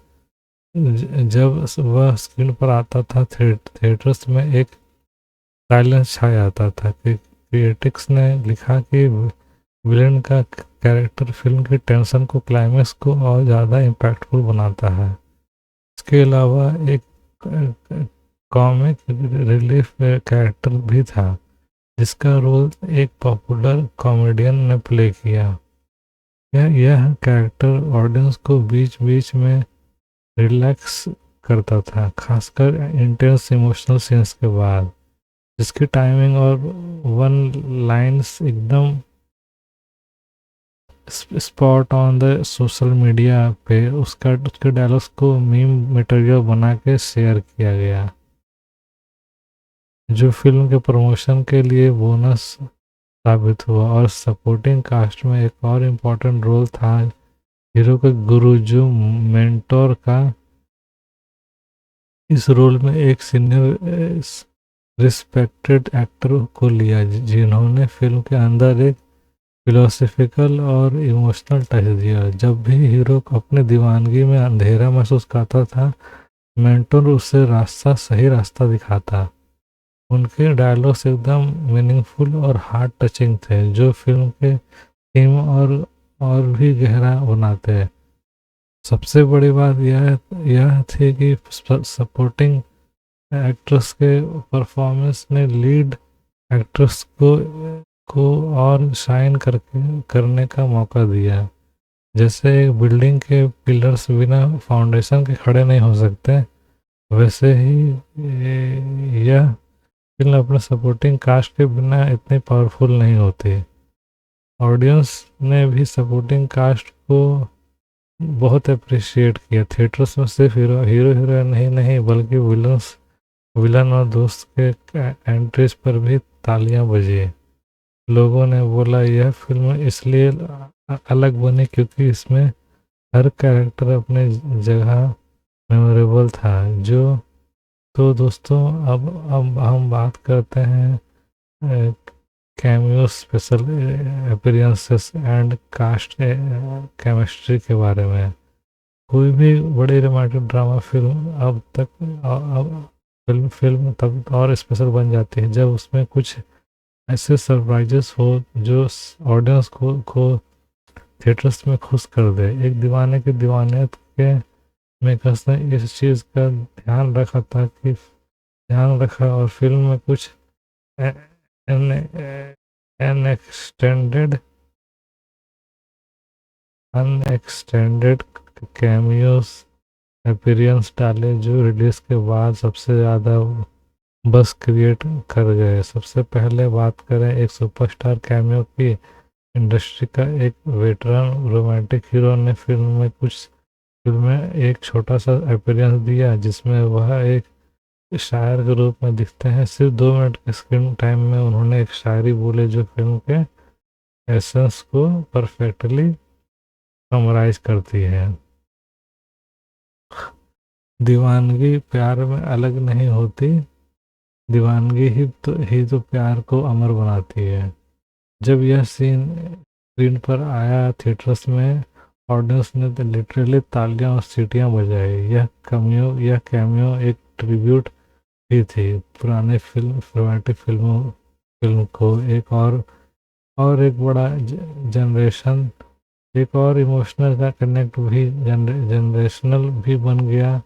जब वह स्क्रीन पर आता था थिएटर्स में एक साइलेंस छा जाता था। कि क्रिटिक्स ने लिखा कि विलेन का कैरेक्टर फिल्म की टेंशन को, क्लाइमेक्स को और ज़्यादा इम्पैक्टफुल बनाता है। इसके अलावा एक कॉमिक रिलीफ कैरेक्टर भी था, जिसका रोल एक पॉपुलर कॉमेडियन ने प्ले किया। यह कैरेक्टर ऑडियंस को बीच बीच में रिलैक्स करता था, खासकर इंटेंस इमोशनल सीन्स के बाद। जिसकी टाइमिंग और वन लाइन्स एकदम spot on the social media पे उसके डायलॉग्स को मीम मटेरियल बना के शेयर किया गया, जो फिल्म के प्रमोशन के लिए बोनस साबित हुआ। और सपोर्टिंग कास्ट में एक और इम्पोर्टेंट रोल था हीरो का गुरु, जो मेंटोर का। इस रोल में एक सीनियर रिस्पेक्टेड एक्टर को लिया, जिन्होंने फिल्म के अंदर एक फिलोसफिकल और इमोशनल टच दिया। जब भी हीरो अपने दीवानगी में अंधेरा महसूस करता था, मेंटोर उसे सही रास्ता दिखाता। उनके डायलॉग्स एकदम मीनिंगफुल और हार्ट टचिंग थे, जो फिल्म के थीम और भी गहरा बनाते हैं। सबसे बड़ी बात यह थी कि सपोर्टिंग एक्ट्रेस के परफॉर्मेंस ने लीड एक्ट्रेस को और शाइन करने का मौका दिया। जैसे एक बिल्डिंग के पिलर्स बिना फाउंडेशन के खड़े नहीं हो सकते, वैसे ही यह फिल्म अपने सपोर्टिंग कास्ट के बिना इतनी पावरफुल नहीं होती। ऑडियंस ने भी सपोर्टिंग कास्ट को बहुत अप्रिशिएट किया। थिएटर्स में सिर्फ हीरो हीरोइन ही नहीं, बल्कि विलन और दोस्त के एंट्रीज पर भी तालियां बजी। लोगों ने बोला यह फिल्म इसलिए अलग बनी क्योंकि इसमें हर कैरेक्टर अपने जगह मेमोरेबल था। तो दोस्तों, अब हम बात करते हैं cameo, special appearances and cast chemistry के बारे में। कोई भी बड़ी रोमांटिक ड्रामा फिल्म अब फिल्म तब और स्पेशल बन जाती है जब उसमें कुछ ऐसे सरप्राइजेस हो जो ऑडियंस को थिएटर्स में खुश कर दे। एक दीवाने की दीवानियत के मेकर्स ने इस चीज़ का ध्यान रखा और फिल्म में कुछ अनएक्सटेंडेड कैमियोस अपीयरेंस डाले, जो रिलीज के बाद सबसे ज़्यादा बस क्रिएट कर गए। सबसे पहले बात करें एक सुपरस्टार कैमियो की। इंडस्ट्री का एक वेटरन रोमांटिक हीरो ने फिल्म में एक छोटा सा अपीयरेंस दिया, जिसमें वह एक शायर के रूप में दिखते हैं। सिर्फ 2 मिनट के स्क्रीन टाइम में उन्होंने एक शायरी बोले जो फिल्म के एसेंस को परफेक्टली समराइज करती है। दीवानगी प्यार में अलग नहीं होती, दीवानगी ही तो प्यार को अमर बनाती है। जब यह सीन स्क्रीन पर आया, थिएटर्स में ऑडियंस ने तो लिटरली तालियां और सीटियां बजाई। यह कैमियो एक ट्रिब्यूट भी थी पुराने रोमांटिक फिल्म को। और एक बड़ा जनरेशन, एक और इमोशनल का कनेक्ट भी जनरेशनल भी बन गया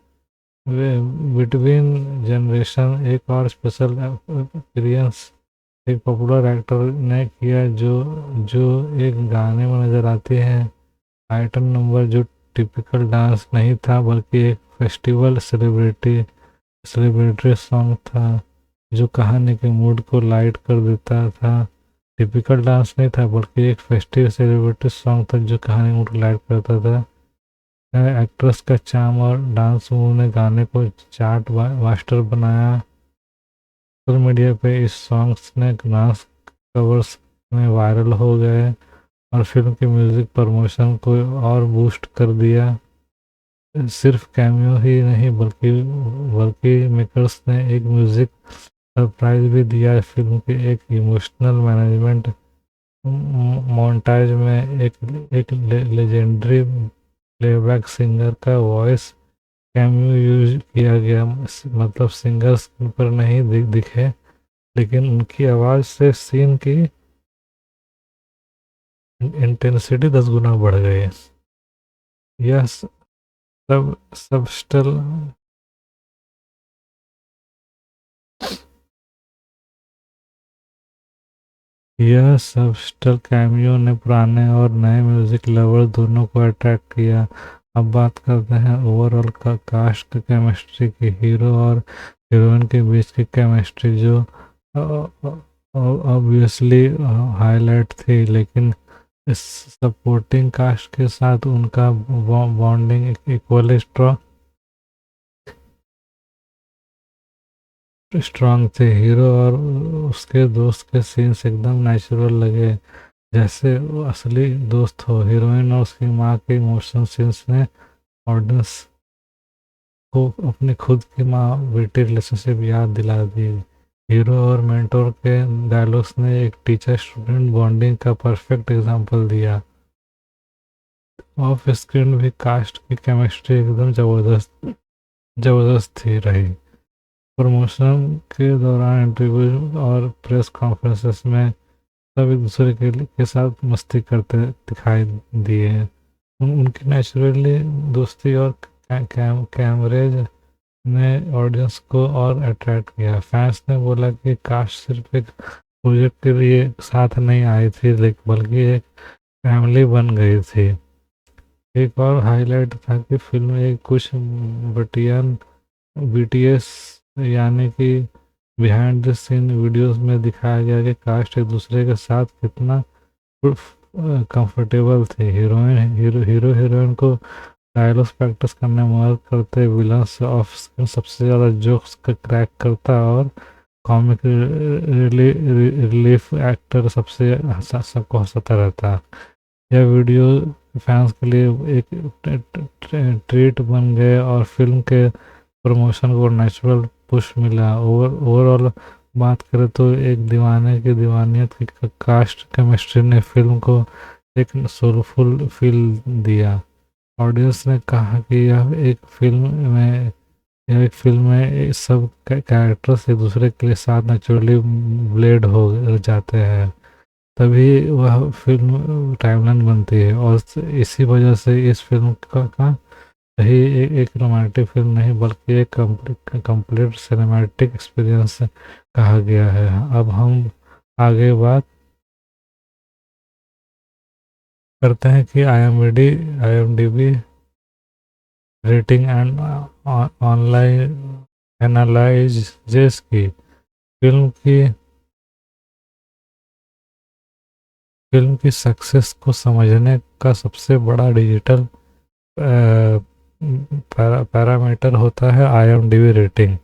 बिटवीन जनरेशन। एक और स्पेशल एक्सपीरियंस एक पॉपुलर एक्टर ने किया, जो एक गाने में नजर आती है। आइटम नंबर जो टिपिकल डांस नहीं था, बल्कि एक फेस्टिवल सेलिब्रेटरी सॉन्ग था, जो कहानी के मूड को लाइट कर देता था। टिपिकल डांस नहीं था, बल्कि एक फेस्टिव सेलिब्रेटरी सॉन्ग था, जो कहानी मूड को लाइट करता था। एक्ट्रेस का चार्म और डांस मूव ने गाने को चार्ट मास्टर बनाया। सोशल मीडिया पे इस सॉन्ग्स ने डांस कवर्स में वायरल हो गए और फिल्म की म्यूजिक प्रमोशन को और बूस्ट कर दिया। सिर्फ कैमियो ही नहीं, बल्कि मेकर्स ने एक म्यूजिक सरप्राइज भी दिया। फिल्म के एक इमोशनल मैनेजमेंट मोन्टाज में एक लेजेंडरी प्लेबैक सिंगर का वॉइस कैमियो यूज किया गया। मतलब सिंगर्स पर नहीं दिखे, लेकिन उनकी आवाज़ से सीन की इंटेंसिटी 10 गुना बढ़ गई है। यह सब सबस्टल यह सबस्टल कैमियो ने पुराने और नए म्यूजिक लवर दोनों को अट्रैक्ट किया। अब बात करते हैं ओवरऑल का कास्ट का केमिस्ट्री की। हीरो और हीरोइन के बीच की केमिस्ट्री जो ऑब्वियसली हाईलाइट थी, लेकिन इस सपोर्टिंग कास्ट के साथ उनका बॉन्डिंग इक्वली स्ट्रॉन्ग थे। हीरो और उसके दोस्त के सीन्स एकदम नेचुरल लगे, जैसे वो असली दोस्त हो। हीरोइन और उसकी माँ के इमोशनल सीन्स ने ऑडियंस को अपनी खुद की माँ बेटी रिलेशनशिप याद दिला दी। हीरो और मेंटोर के डायलॉग्स ने एक टीचर स्टूडेंट बॉन्डिंग का परफेक्ट एग्जांपल दिया। ऑफ स्क्रीन भी कास्ट की केमिस्ट्री एकदम जबरदस्त थी रही। प्रमोशन के दौरान इंटरव्यू और प्रेस कॉन्फ्रेंसेस में सब एक दूसरे के साथ मस्ती करते दिखाई दिए। उनकी नेचुरली दोस्ती और कैमरेज ने ऑडियंस को और अट्रैक्ट किया। फैंस ने बोला कि कास्ट सिर्फ एक प्रोजेक्ट के लिए साथ नहीं आई थी, लेकिन बल्कि एक फैमिली बन गई थी। एक और हाईलाइट था कि फिल्म में कुछ बटियन बीटीएस यानी कि बिहाइंड द सीन वीडियोस में दिखाया गया कि कास्ट एक दूसरे के साथ कितना कंफर्टेबल थे। हीरोइन को डायलॉग्स प्रैक्टिस करने में मदद करते, विलन्स ऑफ स्क्रीन सबसे ज़्यादा जोक्स का क्रैक करता और कॉमिक रिलीफ एक्टर सबको हंसाता रहता। यह वीडियो फैंस के लिए एक ट्रीट बन गए और फिल्म के प्रमोशन को नेचुरल पुश मिला। ओवरऑल बात करें तो एक दीवाने की दीवानियत की कास्ट केमिस्ट्री ने फिल्म को एक सोलफुल फील दिया। ऑडियंस ने कहा कि यह एक फिल्म में सब कैरेक्टर्स एक दूसरे के लिए साथ नेचुरली ब्लेड हो जाते हैं, तभी वह फिल्म टाइमलाइन बनती है। और इसी वजह से इस फिल्म का ही एक रोमांटिक फिल्म नहीं बल्कि एक कंप्लीट सिनेमैटिक एक्सपीरियंस कहा गया है। अब हम आगे बात करते हैं कि IMDb rating and online analyses की। फिल्म की सक्सेस को समझने का सबसे बड़ा डिजिटल पैरामीटर होता है IMDb रेटिंग।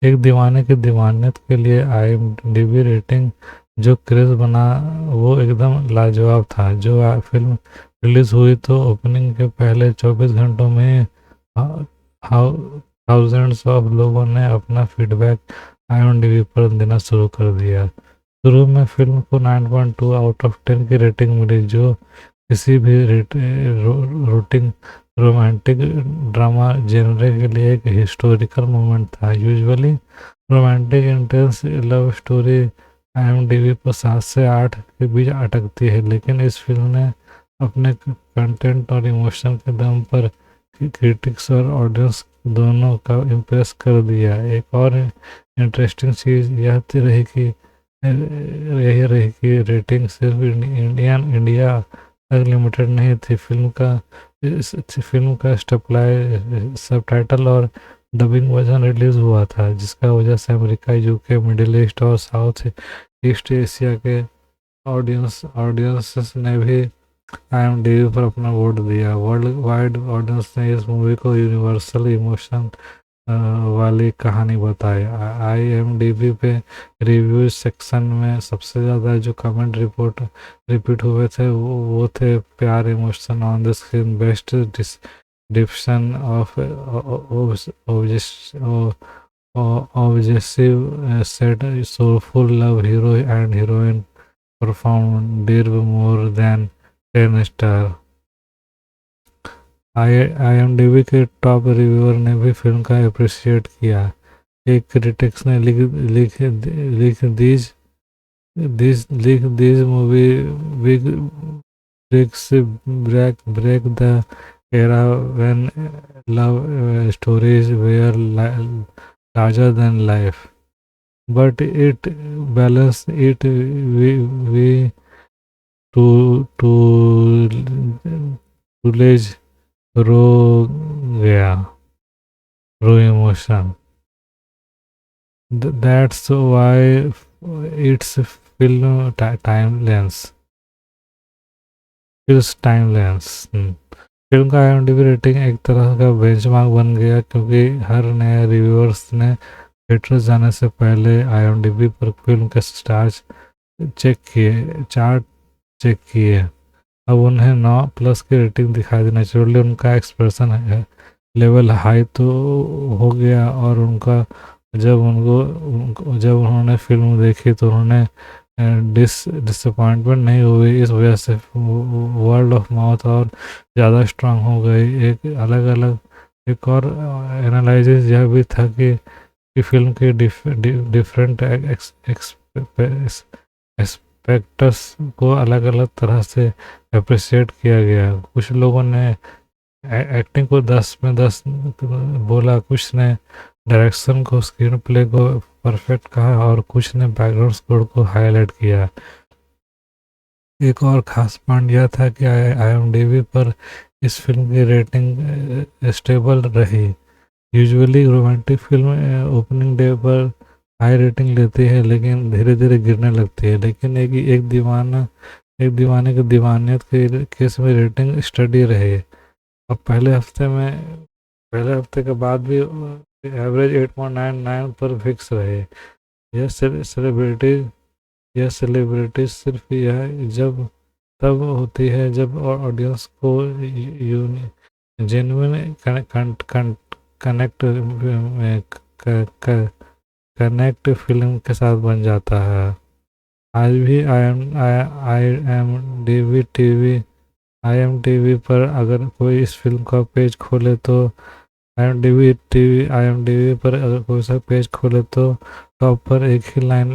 एक दीवाने की दीवानियत के लिए IMDb रेटिंग जो क्रेज बना वो एकदम लाजवाब था। जो फिल्म रिलीज हुई तो ओपनिंग के पहले 24 घंटों में थाउजेंड्स ऑफ लोगों ने अपना फीडबैक IMDb पर देना शुरू कर दिया। शुरू में फिल्म को 9.2 आउट ऑफ 10 की रेटिंग मिली, जो किसी भी रूटिंग रोमांटिक ड्रामा जेनरे के लिए एक हिस्टोरिकल मोमेंट था। Usually romantic intense love story IMDb पर 7 से 8 के बीच अटकती है, लेकिन इस फिल्म ने अपने कंटेंट और इमोशन के दम पर क्रिटिक्स और ऑडियंस दोनों का इम्प्रेस कर दिया। एक और इंटरेस्टिंग चीज़ यही रही कि रेटिंग सिर्फ इंडिया तक लिमिटेड नहीं थी। फिल्म का सबटाइटल और डबिंग वर्जन रिलीज हुआ था, जिसका वजह से अमेरिका, UK, मिडिल ईस्ट और साउथ ईस्ट एशिया के ऑडियंसेस ने भी IMDb पर अपना वोट दिया। वर्ल्ड वाइड ऑडियंस ने इस मूवी को यूनिवर्सल इमोशन वाली कहानी बताई। IMDb पे रिव्यू सेक्शन में सबसे ज़्यादा जो कमेंट रिपीट हुए थे वो थे प्यार, emotion on the screen, best description of obsessive set, soulful love, hero and heroine perform deserve more than 10 star. IMDb के टॉप रिव्यूअर ने भी फिल्म का अप्रिशिएट किया। एक क्रिटिक्स ने लिख these movie big break the era when love stories were larger than life, but it balance it we to village रो गया रो emotion. That's why it's film timeless feels timeless. Film का IMDb rating एक तरह का benchmark बन गया, क्योंकि हर नए reviewers ने थिएटर जाने से पहले IMDb पर फिल्म के स्टार्स चार्ट चेक किए। अब उन्हें 9+ की रेटिंग दिखाई दी। नेचुरली उनका एक्सप्रेशन है लेवल हाई तो हो गया, और उनका जब उन्होंने फिल्म देखी तो उन्होंने डिसअपॉइंटमेंट नहीं हुई। इस वजह से वर्ड ऑफ माउथ और ज़्यादा स्ट्रांग हो गई। एक और एनालिसिस यह भी था कि फिल्म के डिफरेंट एक्सपेक्टर्स को अलग अलग तरह से अप्रिशिएट किया गया। कुछ लोगों ने एक्टिंग को 10 में 10 बोला, कुछ ने डायरेक्शन को, स्क्रीन प्ले को परफेक्ट कहा, और कुछ ने बैकग्राउंड स्कोर को हाईलाइट किया। एक और ख़ास पॉइंट यह था कि IMDb पर इस फिल्म की रेटिंग स्टेबल रही। Usually romantic film opening day पर हाई रेटिंग लेती है, लेकिन धीरे धीरे गिरने लगती है। लेकिन एक दीवाने की दीवानियत के केस में रेटिंग स्टडी रही। अब पहले हफ्ते के बाद भी एवरेज 8.99 पर फिक्स रहे। यह सेलिब्रिटी सिर्फ यह तब होती है जब ऑडियंस को जेन्युइन कनेक्ट फिल्म के साथ बन जाता है। आज भी IMDb पर अगर कोई इस फिल्म का पेज खोले तो IMDb पर अगर कोई सा पेज खोले तो टॉप पर एक ही लाइन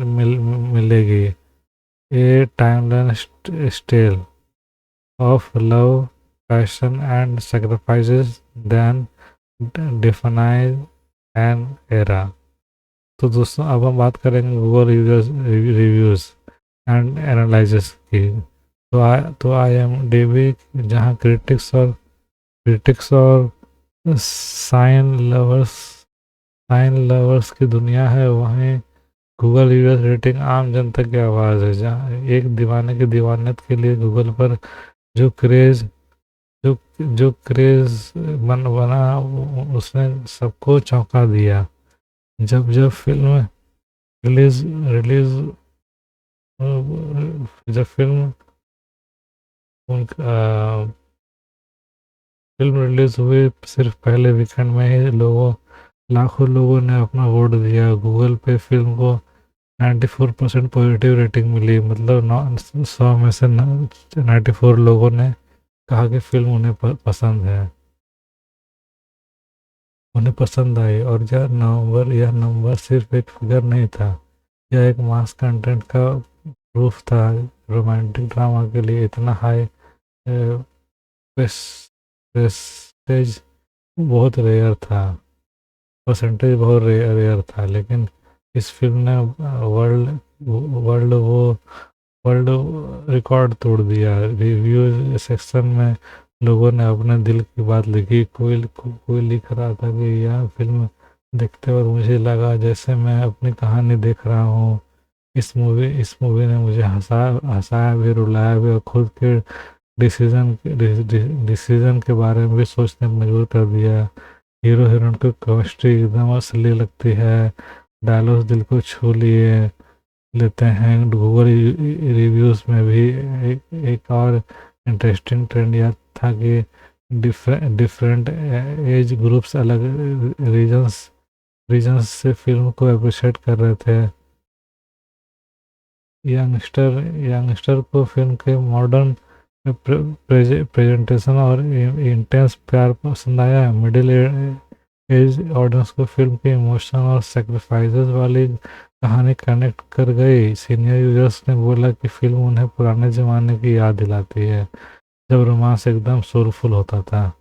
मिलेगी, a timeless tale of love, passion and sacrifices than define an era. तो दोस्तों, अब हम बात करेंगे गूगल रिव्यूज़ एंड एनालिसिस की। तो IMDb जहाँ क्रिटिक्स और साइन लवर्स की दुनिया है, वहीं गूगल यूजर रेटिंग आम जनता की आवाज़ है। जहाँ एक दीवाने की दीवानियत के लिए गूगल पर जो क्रेज बना, उसने सबको चौंका दिया। जब फिल्म रिलीज जब फिल्म रिलीज हुई, सिर्फ पहले वीकेंड में ही लाखों लोगों ने अपना वोट दिया। गूगल पे फिल्म को 94% पॉजिटिव रेटिंग मिली। मतलब 100 में से 94 लोगों ने कहा कि फिल्म उन्हें पसंद आई। और यह नंबर सिर्फ एक फिगर नहीं था, यह एक मास कंटेंट का प्रूफ था। रोमांटिक ड्रामा के लिए इतना हाई परसेंटेज बहुत रेयर था। लेकिन इस फिल्म ने वर्ल्ड रिकॉर्ड तोड़ दिया। रिव्यू सेक्शन में लोगों ने अपने दिल की बात लिखी। कोई लिख रहा था कि यह फिल्म देखते वक्त मुझे लगा जैसे मैं अपनी कहानी देख रहा हूँ। इस मूवी ने मुझे हंसाया भी, रुलाया भी, और खुद के डिसीजन के बारे में भी सोचने पर मजबूर कर दिया। हीरो हीरोइन की केमिस्ट्री एकदम असली लगती है। डायलॉग्स दिल को छू लेते हैं। गूगल रिव्यूज़ में भी एक और इंटरेस्टिंग ट्रेंड यह था कि डिफरेंट एज ग्रुप्स, अलग रीजन्स से फिल्म को अप्रिशिएट कर रहे थे। यंगस्टर को फिल्म के मॉडर्न प्रेजेंटेशन और इंटेंस प्यार पसंद आया। मिडिल एज ऑडियंस को फिल्म के इमोशन और सेक्रीफाइसेस वाली कहानी कनेक्ट कर गई। सीनियर यूजर्स ने बोला कि फिल्म उन्हें पुराने ज़माने की याद दिलाती है। जब रोमांस एकदम सोलफुल होता था।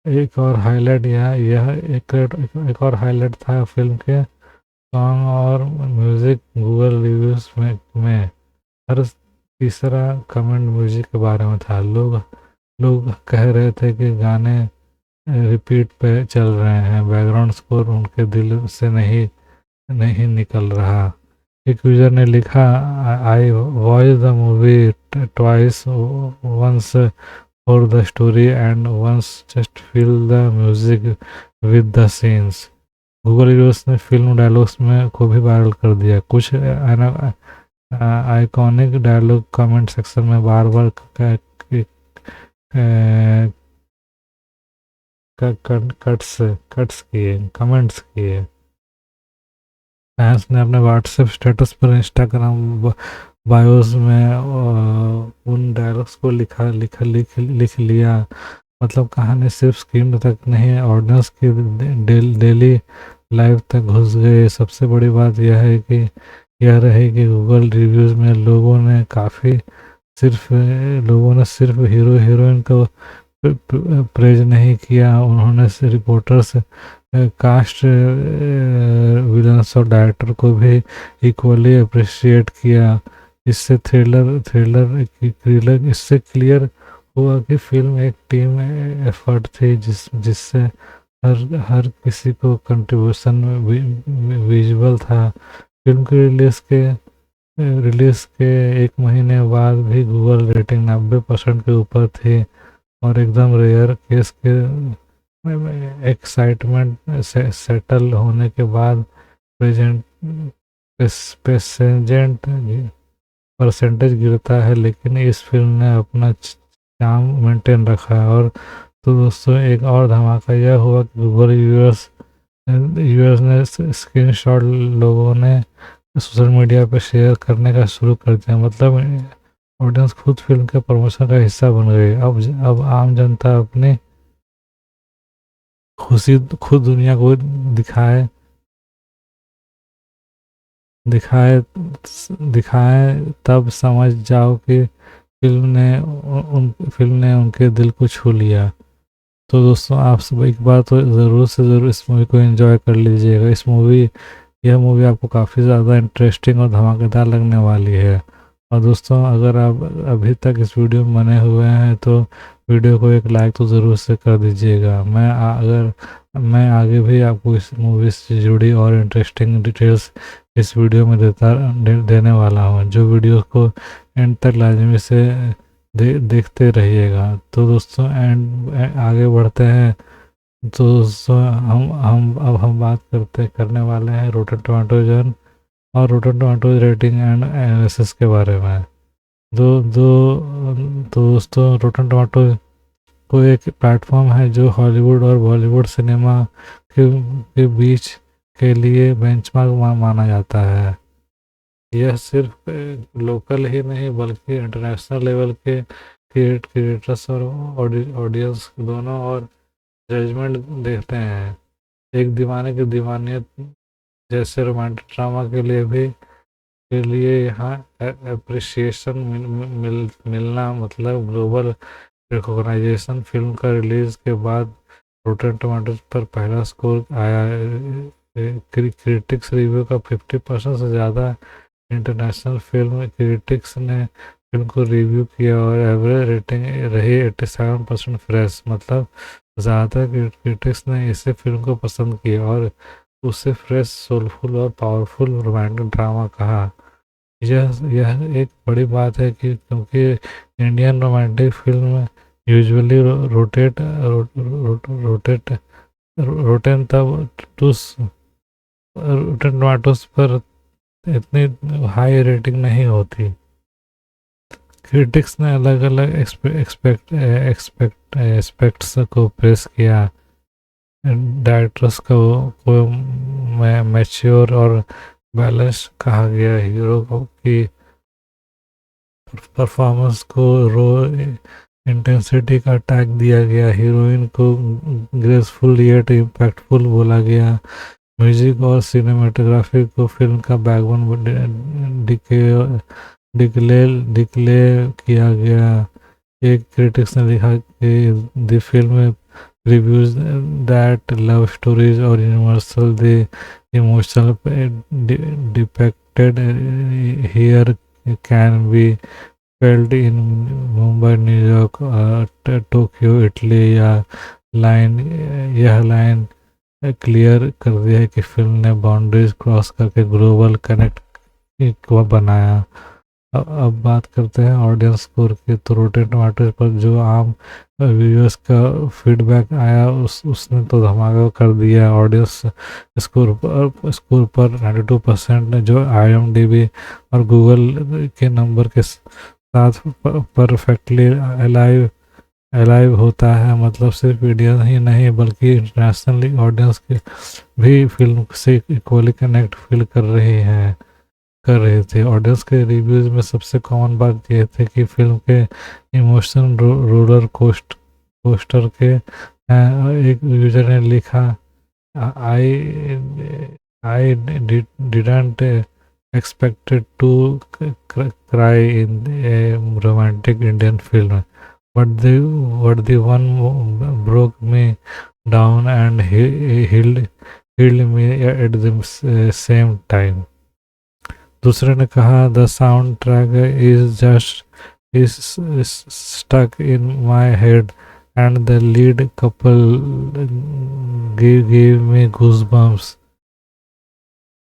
एक और हाईलाइट यह एक और हाईलाइट था फिल्म के सॉन्ग और म्यूज़िक। गूगल रिव्यूज़ में हर तीसरा कमेंट म्यूज़िक के बारे में था। लोग लोग कह रहे थे कि गाने रिपीट पे चल रहे हैं, बैकग्राउंड स्कोर उनके दिल से नहीं नहीं निकल रहा। एक यूजर ने लिखा, I watch the movie twice, once for the story and once just feel the music with the scenes. Google reviews ने फिल्म डायलॉग्स में को भी वायरल कर दिया। कुछ आइकॉनिक डायलॉग कमेंट सेक्शन में बार बार कट्स किए, कमेंट्स किए। फैंस ने अपने व्हाट्सएप स्टेटस पर, इंस्टाग्राम बायोस में उन डायलॉग्स को लिख लिया। मतलब कहानी सिर्फ स्क्रीन तक नहीं, ऑडियंस की डेली लाइफ तक घुस गए। सबसे बड़ी बात यह है कि यह रही कि गूगल रिव्यूज़ में लोगों ने सिर्फ हीरो हीरोइन को प्रेज नहीं किया, उन्होंने रिपोर्टर्स, कास्ट, विलन्स और डायरेक्टर को भी इक्वली अप्रिशिएट किया। इससे थ्रिलर इससे क्लियर हुआ कि फिल्म एक टीम एफर्ट थी, जिससे हर किसी को कंट्रीब्यूशन विजुअल था। फिल्म की रिलीज के एक महीने बाद भी गूगल रेटिंग 90% के ऊपर थी, और एकदम रेयर केस के एक्साइटमेंट सेटल होने के बाद प्रेजेंट पेसेंजेंट परसेंटेज गिरता है, लेकिन इस फिल्म ने अपना चार्म मेंटेन रखा है। और तो दोस्तों, एक और धमाका यह हुआ कि गूगल यूएस ने स्क्रीनशॉट लोगों ने सोशल मीडिया पर शेयर करने का शुरू कर दिया। मतलब ऑडियंस खुद फिल्म के प्रमोशन का हिस्सा बन गई। अब आम जनता अपनी खुशी खुद दुनिया को दिखाए दिखाए दिखाए, तब समझ जाओ कि फिल्म ने उनके दिल को छू लिया। तो दोस्तों, आप सब एक बार तो ज़रूर से ज़रूर इस मूवी को एंजॉय कर लीजिएगा। यह मूवी आपको काफ़ी ज़्यादा इंटरेस्टिंग और धमाकेदार लगने वाली है। और दोस्तों, अगर आप अभी तक इस वीडियो में बने हुए हैं तो वीडियो को एक लाइक तो ज़रूर से कर दीजिएगा। मैं आगे भी आपको इस मूवी से जुड़ी और इंटरेस्टिंग डिटेल्स इस वीडियो में देने वाला हूँ। जो वीडियो को एंड तक लाजमी से देखते रहिएगा। तो दोस्तों, आगे बढ़ते हैं। तो दोस्तों, हम बात करने वाले हैं रोटेन टोमेटोज और rotten tomatoes rating and analysis के बारे में। दो दो तो दोस्तों, रोटेन टोमेटोज को एक प्लेटफॉर्म है जो हॉलीवुड और बॉलीवुड सिनेमा के बीच के लिए बेंचमार्क माना जाता है। यह सिर्फ लोकल ही नहीं बल्कि इंटरनेशनल लेवल के क्रिएटर्स और ऑडियंस दोनों और जजमेंट देखते हैं। एक दीवाने की दीवानियत जैसे रोमांटिक ड्रामा के लिए यहाँ अप्रिसिएशन मिलना मतलब ग्लोबल रिकॉग्नाइजेशन। फिल्म का रिलीज के बाद रोटेन टोमेटोज पर पहला स्कोर आया। क्रिटिक्स रिव्यू का 50% से ज़्यादा इंटरनेशनल फिल्म क्रिटिक्स ने फिल्म को रिव्यू किया और एवरेज रेटिंग रही 87% फ्रेश। मतलब ज़्यादातर क्रिटिक्स ने इसे फिल्म को पसंद किया और उसे फ्रेश, सोलफुल और पावरफुल रोमांटिक ड्रामा कहा। यह एक बड़ी बात है कि क्योंकि Indian romantic film usually rotten tomatoes पर इतनी हाई रेटिंग नहीं होती। क्रिटिक्स ने अलग अलग एक्सपेक्ट्स को प्रेस किया। डायरेक्टर्स को मैच्योर और बैलेंस कहा गया, हीरो की परफॉर्मेंस को रो इंटेंसिटी का टैग दिया गया, हीरोइन को ग्रेसफुल येट इम्पैक्टफुल बोला गया, म्यूजिक और सिनेमेटोग्राफी को फिल्म का बैकबोन डिक्लेयर किया गया। एक क्रिटिक्स ने लिखा कि the film reviews that love stories और universal the emotional depicted here can be felt in Mumbai, New York, Tokyo, Italy या लाइन यह लाइन क्लियर कर दिया है कि फिल्म ने बाउंड्रीज क्रॉस करके ग्लोबल कनेक्ट को बनाया। अब बात करते हैं ऑडियंस स्कोर की। तो रोटेन टमाटोज पर जो आम व्यूअर्स का फीडबैक आया उसने तो धमाका कर दिया। ऑडियंस स्कोर पर 92% ने, जो IMDb और गूगल के नंबर के साथ परफेक्टली अलाइव अलाइव होता है। मतलब सिर्फ इंडियन ही नहीं बल्कि इंटरनेशनल ऑडियंस के भी फिल्म से इक्वली कनेक्ट फील कर रहे थे। ऑडियंस के रिव्यूज में सबसे कॉमन बात यह थी कि फिल्म के इमोशन रोलर कोस्टर के हैं। एक यूजर ने लिखा, I I didn't expected to cry in a romantic Indian film, but the one broke me down and healed me at the same time. दूसरे ने कहा, the sound track is stuck in my head and the lead couple give me goose bumps.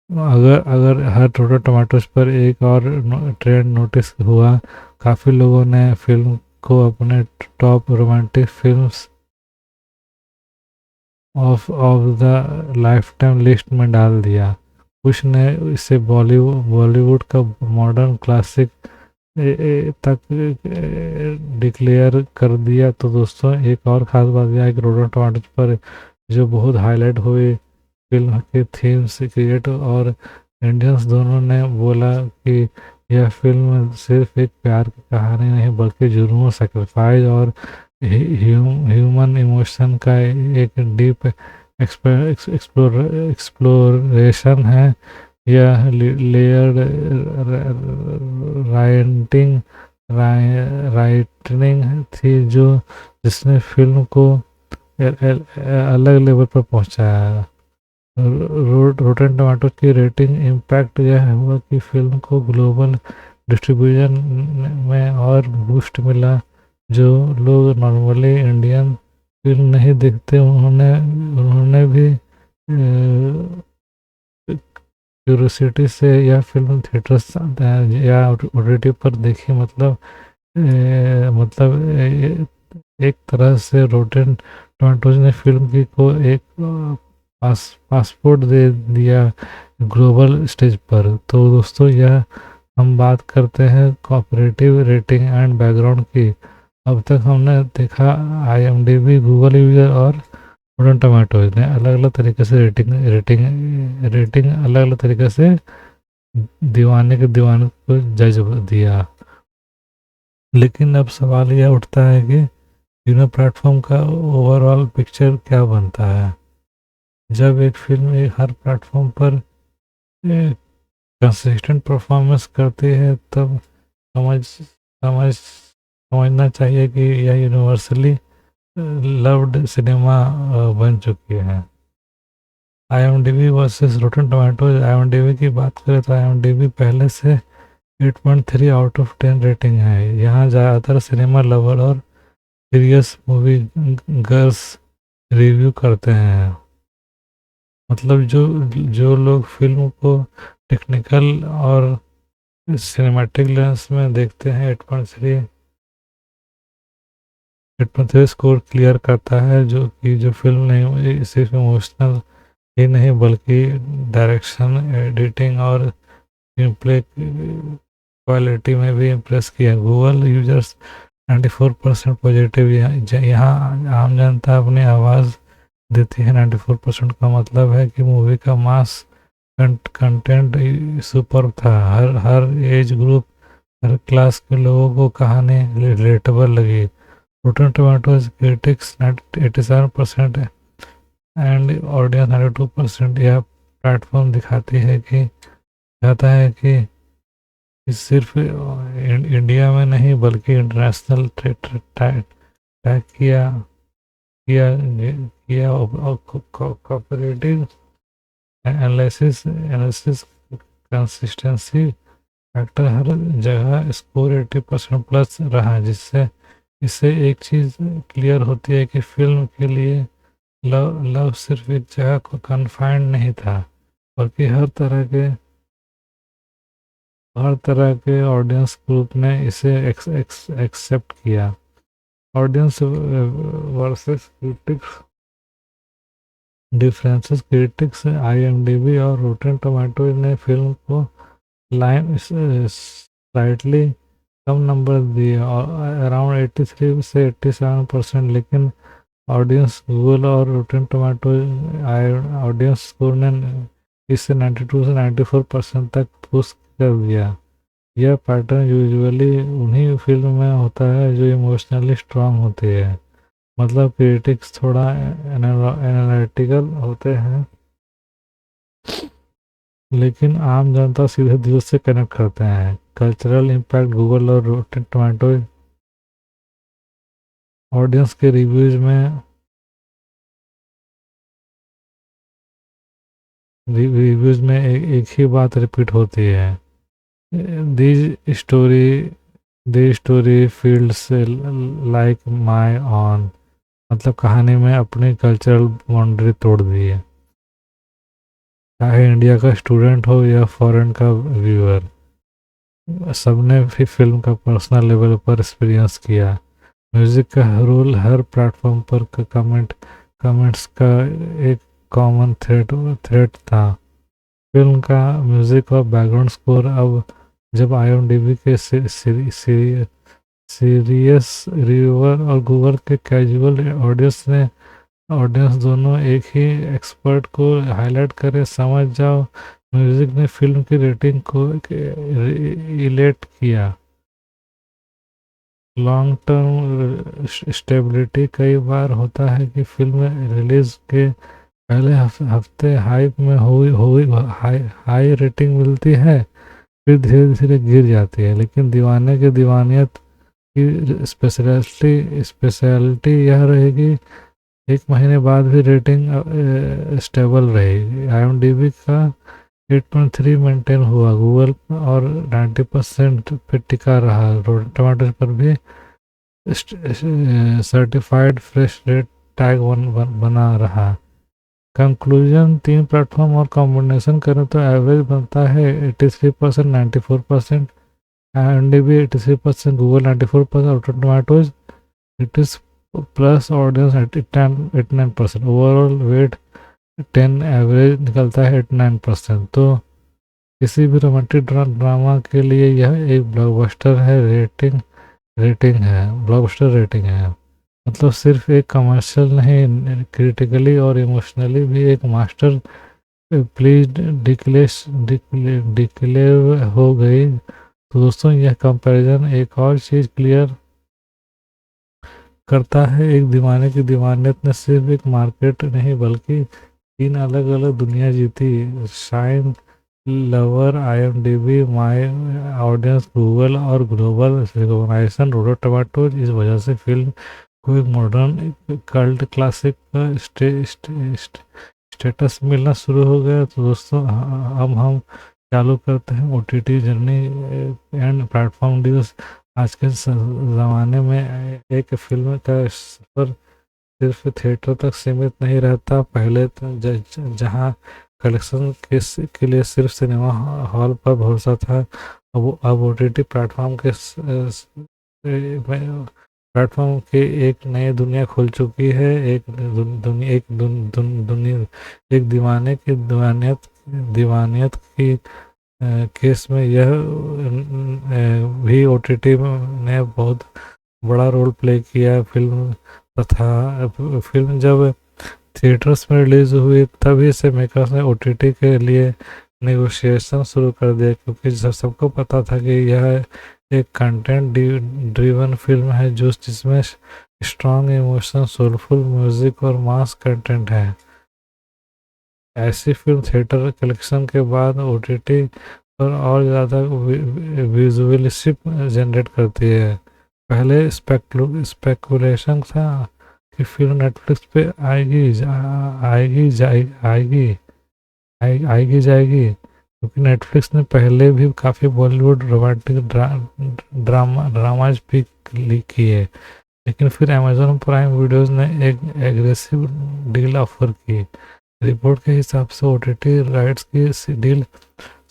अगर हर total tomatoes पर एक और trend notice हुआ। काफ़ी लोगों ने फिल्म को अपने top romantic films of the life time list में डाल दिया। कुछ ने इसे बॉलीवुड का मॉडर्न क्लासिक तक डिक्लेयर कर दिया। तो दोस्तों एक और ख़ास बात यह है कि रोटेन टमाटोज पर जो बहुत हाईलाइट हुई फिल्म के थीम्स क्रिएट और इंडियंस दोनों ने बोला कि यह फिल्म सिर्फ एक प्यार की कहानी नहीं बल्कि जुनून, सेक्रीफाइस और ह्यूमन इमोशन का एक डीप एक्सप्लोरेशन है। यह लेयर्ड राइटनिंग थी जिसने फिल्म को अलग लेवल पर पहुंचाया। रोटेन टमाटो की रेटिंग इम्पैक्ट यह हुआ कि फिल्म को ग्लोबल डिस्ट्रीब्यूशन में और बूस्ट मिला। जो लोग नॉर्मली इंडियन फिल्म नहीं देखते उन्होंने भी क्यूरियोसिटी से यह फिल्म थिएटर्स या OTT पर देखी। मतलब एक तरह से रोटेन टमाटोज ने फिल्म की को एक पासपोर्ट दे दिया ग्लोबल स्टेज पर। तो दोस्तों यह हम बात करते हैं कॉपरेटिव रेटिंग एंड बैकग्राउंड की। अब तक हमने देखा IMDb, गूगल यूजर और रोटेन टमाटोज ने अलग अलग तरीके से रेटिंग अलग अलग तरीके से दीवाने को जज दिया। लेकिन अब सवाल यह उठता है कि तीनों प्लेटफॉर्म का ओवरऑल पिक्चर क्या बनता है। जब एक फिल्म हर प्लेटफॉर्म पर कंसिस्टेंट परफॉर्मेंस करती है तब समझना चाहिए कि यह यूनिवर्सली लव्ड सिनेमा बन चुकी है। IMDb versus rotten tomatoes. IMDb की बात करें तो IMDb पहले से 8.3 आउट ऑफ 10 रेटिंग है। यहाँ ज़्यादातर सिनेमा लवर और सीरियस मूवी गर्ल्स रिव्यू करते हैं। मतलब जो लोग फिल्म को टेक्निकल और सिनेमैटिक लेंस में देखते हैं 8.3 स्कोर क्लियर करता है। जो फिल्म नहीं सिर्फ इमोशनल ही नहीं बल्कि डायरेक्शन, एडिटिंग और स्क्रीन प्ले क्वालिटी में भी इम्प्रेस किया। Google users 94% positive. यहाँ आम जनता अपनी आवाज़ देती है। 94% का मतलब है कि मूवी का मास कंटेंट सुपर था। हर एज ग्रुप, हर क्लास के लोगों को कहानी रिलेटेबल लगी। Rotten tomatoes critics 87% and audience 92%। यह प्लेटफॉर्म दिखाता है कि ये सिर्फ इंडिया में नहीं बल्कि इंटरनेशनल टैग किया किया किया कोऑपरेटिव एनालिसिस कंसिस्टेंसी फैक्टर हर जगह स्कोर 80% प्लस रहा, जिससे इससे एक चीज़ क्लियर होती है कि फिल्म के लिए लव लव सिर्फ एक जगह को कन्फाइंड नहीं था, बल्कि हर तरह के ऑडियंस ग्रुप ने इसे एक्सेप्ट किया। Audience versus critics differences. Critics IMDb और रोटेन टोमेटो ने फिल्म को लाइन स्लाइटली कम नंबर दिए, अराउंड 83 से 87%, लेकिन ऑडियंस गूगल और रोटेन टोमेटो ऑडियंस स्कोर ने इसे 92 से 94% तक पुश कर दिया। यह पैटर्न यूजुअली उन्हीं फिल्म में होता है जो इमोशनली स्ट्रांग होती है, मतलब क्रिटिक्स थोड़ा एनालिटिकल होते हैं लेकिन आम जनता सीधे दिल से कनेक्ट करते हैं। Cultural impact. गूगल और रोटेन टोमेटो ऑडियंस के रिव्यूज में एक ही बात रिपीट होती है, the story the story feels like my own, मतलब कहानी में अपनी कल्चरल बाउंड्री तोड़ दी है। चाहे इंडिया का स्टूडेंट हो या फॉरेन का व्यूअर, सबने भी फिल्म का पर्सनल लेवल पर एक्सपीरियंस किया। म्यूज़िक का रोल हर प्लेटफॉर्म पर कमेंट्स का एक कॉमन थ्रेड था। फिल्म का म्यूज़िक और बैकग्राउंड स्कोर अब जब आईएमडीबी के सीरियस रिव्यूअर और गूगल के कैजुअल ऑडियंस दोनों एक ही एक्सपर्ट को हाईलाइट करे, समझ जाओ म्यूज़िक ने फिल्म की रेटिंग को इलेट किया। Long term stability. कई बार होता है कि फिल्म रिलीज के पहले हफ्ते हाइप में हुई हुई हाई रेटिंग मिलती है, फिर धीरे धीरे गिर जाती है, लेकिन दीवाने की दीवानियत की स्पेशलिटी यह रहेगी एक महीने बाद भी रेटिंग स्टेबल रहेगी। आईएमडीबी का 8.3 मेंटेन हुआ, गूगल और 90% पे टिका रहा, रोटेन टमाटर पर भी सर्टिफाइड फ्रेश रेट टैग बना रहा। कंक्लूजन। तीन प्लेटफॉर्म और कॉम्बिनेशन करें तो एवरेज बनता है 83%, 94%, IMDb 83%, Google 94%, rotten tomatoes 80 plus, audience 89%, overall wait 10, average निकलता है 89%। तो किसी भी रोमांटिक ड्रामा के लिए यह एक ब्लॉकबस्टर है ब्लॉकबस्टर रेटिंग है, मतलब सिर्फ एक कमर्शियल नहीं, क्रिटिकली और इमोशनली भी एक मास्टर प्लीज डिक्लेयर हो गई। तो दोस्तों यह कंपैरिजन एक और चीज़ क्लियर करता है, एक दीवाने की दीवानियत ने सिर्फ एक मार्केट नहीं बल्कि तीन अलग अलग दुनिया जीती। Shine, lover, IMDb, my audience, Google और ग्लोबल रिकॉग्निशन, रोटेन टोमेटोज। इस वजह से फिल्म को एक मॉडर्न कल्ट क्लासिक का स्टेटस मिलना शुरू हो गया। तो दोस्तों अब हम चालू करते हैं OTT journey and platform deals. आज के ज़माने में एक फिल्म का सफर सिर्फ थिएटर तक सीमित नहीं रहता। पहले तो जहाँ कलेक्शन के लिए सिर्फ सिनेमा हॉल पर भरोसा था, अब ओटीटी प्लेटफॉर्म के प्लेटफॉर्म की एक नई दुनिया खुल चुकी है। एक दीवाने की दीवानियत की केस में यह भी ओटीटी ने बहुत बड़ा रोल प्ले किया। फिल्म जब थिएटर्स में रिलीज हुई तभी से मेकर्स ने ओटीटी के लिए नेगोशिएशन शुरू कर दिया, क्योंकि सबको पता था कि यह एक कंटेंट ड्रिवन फिल्म है जिसमें स्ट्रॉन्ग इमोशन, सोलफुल म्यूजिक और मास कंटेंट है। ऐसी फिल्म थिएटर कलेक्शन के बाद ओटीटी और ज़्यादा विजुअलशिप जनरेट करती है। पहले स्पेकुलेशन था कि फिल्म नेटफ्लिक्स पे आएगी जाएगी, क्योंकि नेटफ्लिक्स ने पहले भी काफ़ी बॉलीवुड रोमांटिक ड्रामाज भी किए। लेकिन फिर अमेजोन प्राइम वीडियोस ने एक एग्रेसिव डील ऑफर की। रिपोर्ट के हिसाब से ओटीटी राइट्स की डील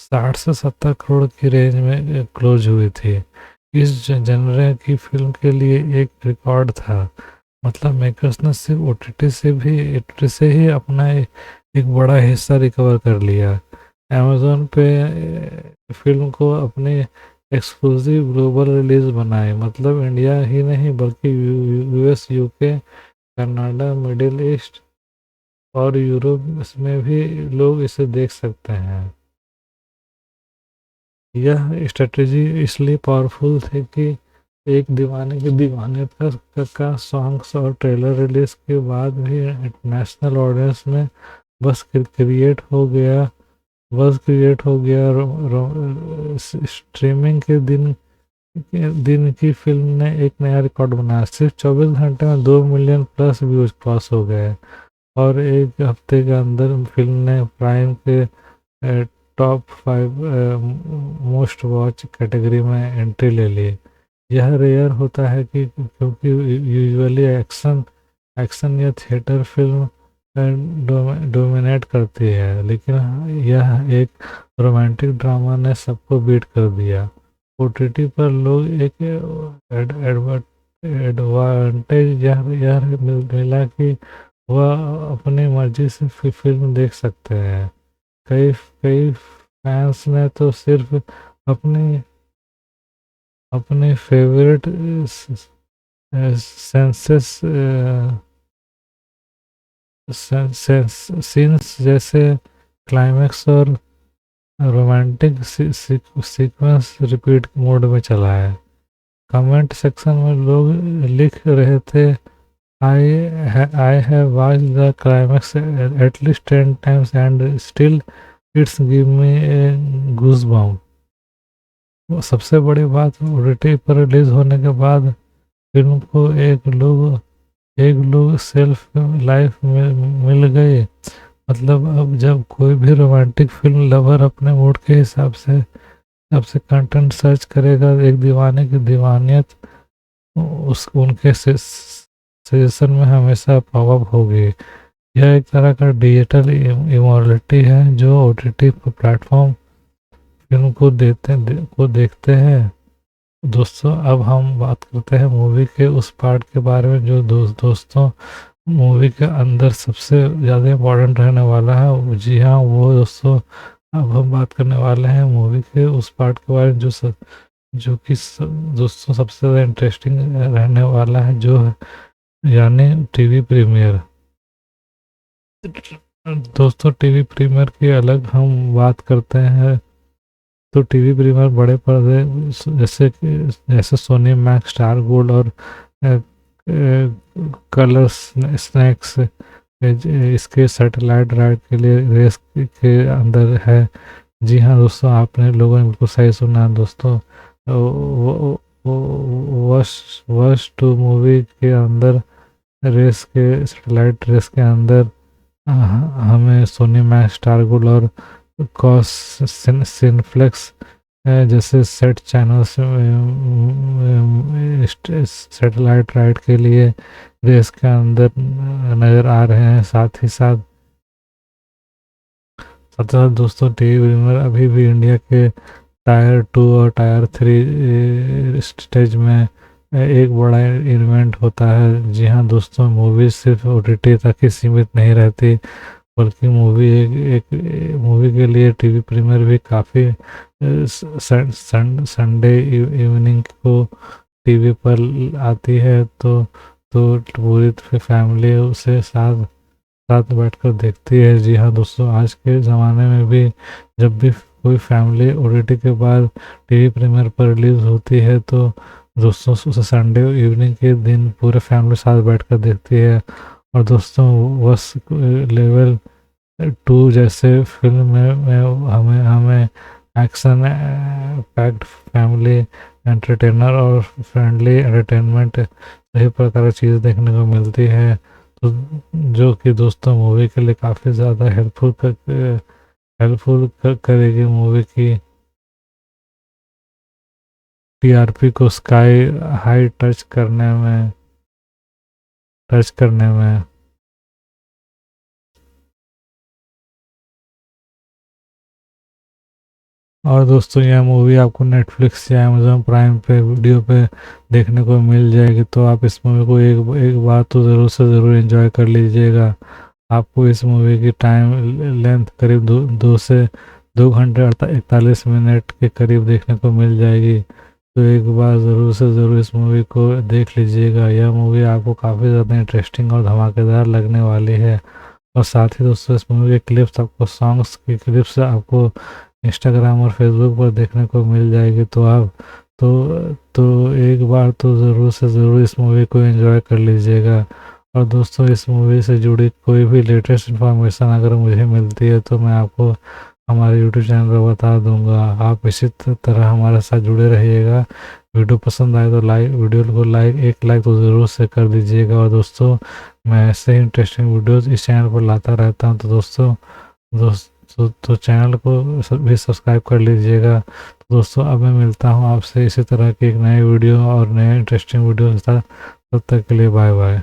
60 से 70 करोड़ की रेंज में क्लोज हुई थी। इस जनरे की फिल्म के लिए एक रिकॉर्ड था। मतलब मेकर्स ने सिर्फ ओटीटी से ही अपना एक बड़ा हिस्सा रिकवर कर लिया। अमेजोन पे फिल्म को अपनी एक्सक्लूसिव ग्लोबल रिलीज बनाए, मतलब इंडिया ही नहीं बल्कि US, UK, Canada, middle east और यूरोप में भी लोग इसे देख सकते हैं। यह स्ट्रेटजी इसलिए पावरफुल थी कि एक दीवाने की दीवानियत का सॉन्ग्स और ट्रेलर रिलीज के बाद भी इंटरनेशनल ऑडियंस में बस क्रिएट हो गया बस क्रिएट हो गया। स्ट्रीमिंग के दिन की फिल्म ने एक नया रिकॉर्ड बनाया। सिर्फ 24 घंटे में 2 मिलियन प्लस व्यूज क्रॉस हो गए और एक हफ्ते के अंदर फिल्म ने प्राइम के टॉप 5 मोस्ट वॉच कैटेगरी में एंट्री ले ली। यह रेयर होता है कि क्योंकि यूजुअली एक्शन या थिएटर फिल्म डोमिनेट करती है, लेकिन यह एक रोमांटिक ड्रामा ने सबको बीट कर दिया। ओटीटी पर लोग एक एडवांटेज यह मिला कि वह अपनी मर्जी से फिल्म देख सकते हैं। कई कई फैंस ने तो सिर्फ अपनी अपने फेवरेट सेंसेस सीन्स जैसे क्लाइमैक्स और रोमांटिक सीक्वेंस रिपीट मोड में चला है। कमेंट सेक्शन में लोग लिख रहे थे, I have watched the climax at least 10 times and still it's give me A goosebump. सबसे बड़ी बात, ओटीटी पर रिलीज होने के बाद फिल्म को एक लोग सेल्फ लाइफ में मिल गए। मतलब अब जब कोई भी रोमांटिक फिल्म लवर अपने मूड के हिसाब से कंटेंट सर्च करेगा, एक दीवाने की दीवानियत उनके सजेशन में हमेशा पॉपअप होगी। यह एक तरह का डिजिटल इमोरलिटी है जो ओटीटी प्लेटफॉर्म फिल्म को देखते हैं। दोस्तों, अब हम बात करते हैं मूवी के उस पार्ट के बारे में जो दोस्तों मूवी के अंदर सबसे ज़्यादा इम्पोर्टेंट रहने वाला है। जी हाँ, वो दोस्तों, अब हम बात करने वाले हैं मूवी के उस पार्ट के बारे में जो कि दोस्तों सबसे ज़्यादा इंटरेस्टिंग रहने वाला है, जो है यानी टीवी प्रीमियर। दोस्तों, टीवी प्रीमियर की अलग हम बात करते हैं तो टीवी प्रीमियर बड़े पर्दे जैसे सोनी मैक्स, स्टार गोल्ड और कलर स्नैक्स इसके सैटेलाइट राइट के लिए रेस के अंदर है। जी हाँ दोस्तों, आपने लोगों ने बिल्कुल सही सुना दोस्तों। वर्ष 2 मूवी के अंदर रेस के सैटेलाइट रेस के अंदर हमें सोनी मैक्स, स्टार गोल्ड और कॉस सिनफ्लेक्स जैसे सेट चैनल्स सैटेलाइट राइट के लिए रेस के अंदर नज़र आ रहे हैं। साथ ही साथ दोस्तों, टीवी प्रीमियर अभी भी इंडिया के टायर 2 और टायर 3 स्टेज में एक बड़ा इवेंट होता है। जी हाँ दोस्तों, मूवी सिर्फ ओटीटी तक ही सीमित नहीं रहती, बल्कि एक मूवी के लिए टीवी प्रीमियर भी काफ़ी संडे इवनिंग को टीवी पर आती है तो पूरी फैमिली उसे साथ बैठकर देखती है। जी हाँ दोस्तों, आज के ज़माने में भी जब भी कोई फैमिली ओटीटी के बाद टीवी प्रीमियर पर रिलीज होती है तो दोस्तों उसे संडे इवनिंग के दिन पूरे फैमिली साथ बैठकर देखती है। और दोस्तों, बस लेवल 2 जैसे फिल्म में हमें एक्शन पैक्ड फैमिली एंटरटेनर और फ्रेंडली एंटरटेनमेंट सही प्रकार की चीज़ देखने को मिलती है, तो जो कि दोस्तों मूवी के लिए काफ़ी ज़्यादा हेल्पफुल करेगी मूवी की टीआरपी को स्काई हाई टच करने में। और दोस्तों यह मूवी आपको नेटफ्लिक्स या अमेजोन प्राइम पे वीडियो पे देखने को मिल जाएगी, तो आप इस मूवी को एक एक बार तो ज़रूर से ज़रूर एंजॉय कर लीजिएगा। आपको इस मूवी की टाइम लेंथ करीब 2 घंटे 41 मिनट के करीब देखने को मिल जाएगी, तो एक बार ज़रूर से ज़रूर इस मूवी को देख लीजिएगा। यह मूवी आपको काफ़ी ज़्यादा इंटरेस्टिंग और धमाकेदार लगने वाली है। और साथ ही दोस्तों इस मूवी के क्लिप्स आपको सॉन्ग्स की क्लिप्स आपको इंस्टाग्राम और फेसबुक पर देखने को मिल जाएगी, तो आप तो एक बार तो ज़रूर से ज़रूर इस मूवी को एंजॉय कर लीजिएगा। और दोस्तों इस मूवी से जुड़ी कोई भी लेटेस्ट इन्फॉर्मेशन अगर मुझे मिलती है तो मैं आपको हमारे यूट्यूब चैनल पर बता दूंगा। आप इसी तरह हमारे साथ जुड़े रहिएगा। वीडियो पसंद आए तो वीडियो को एक लाइक तो ज़रूर से कर दीजिएगा। और दोस्तों मैं ऐसे ही इंटरेस्टिंग वीडियोस इस चैनल पर लाता रहता हूं, तो दोस्तों तो चैनल को भी सब्सक्राइब कर लीजिएगा। तो दोस्तों अब मैं मिलता हूं आपसे इसी तरह की एक नए वीडियो और नए इंटरेस्टिंग वीडियो के साथ। तब तक के लिए बाय बाय।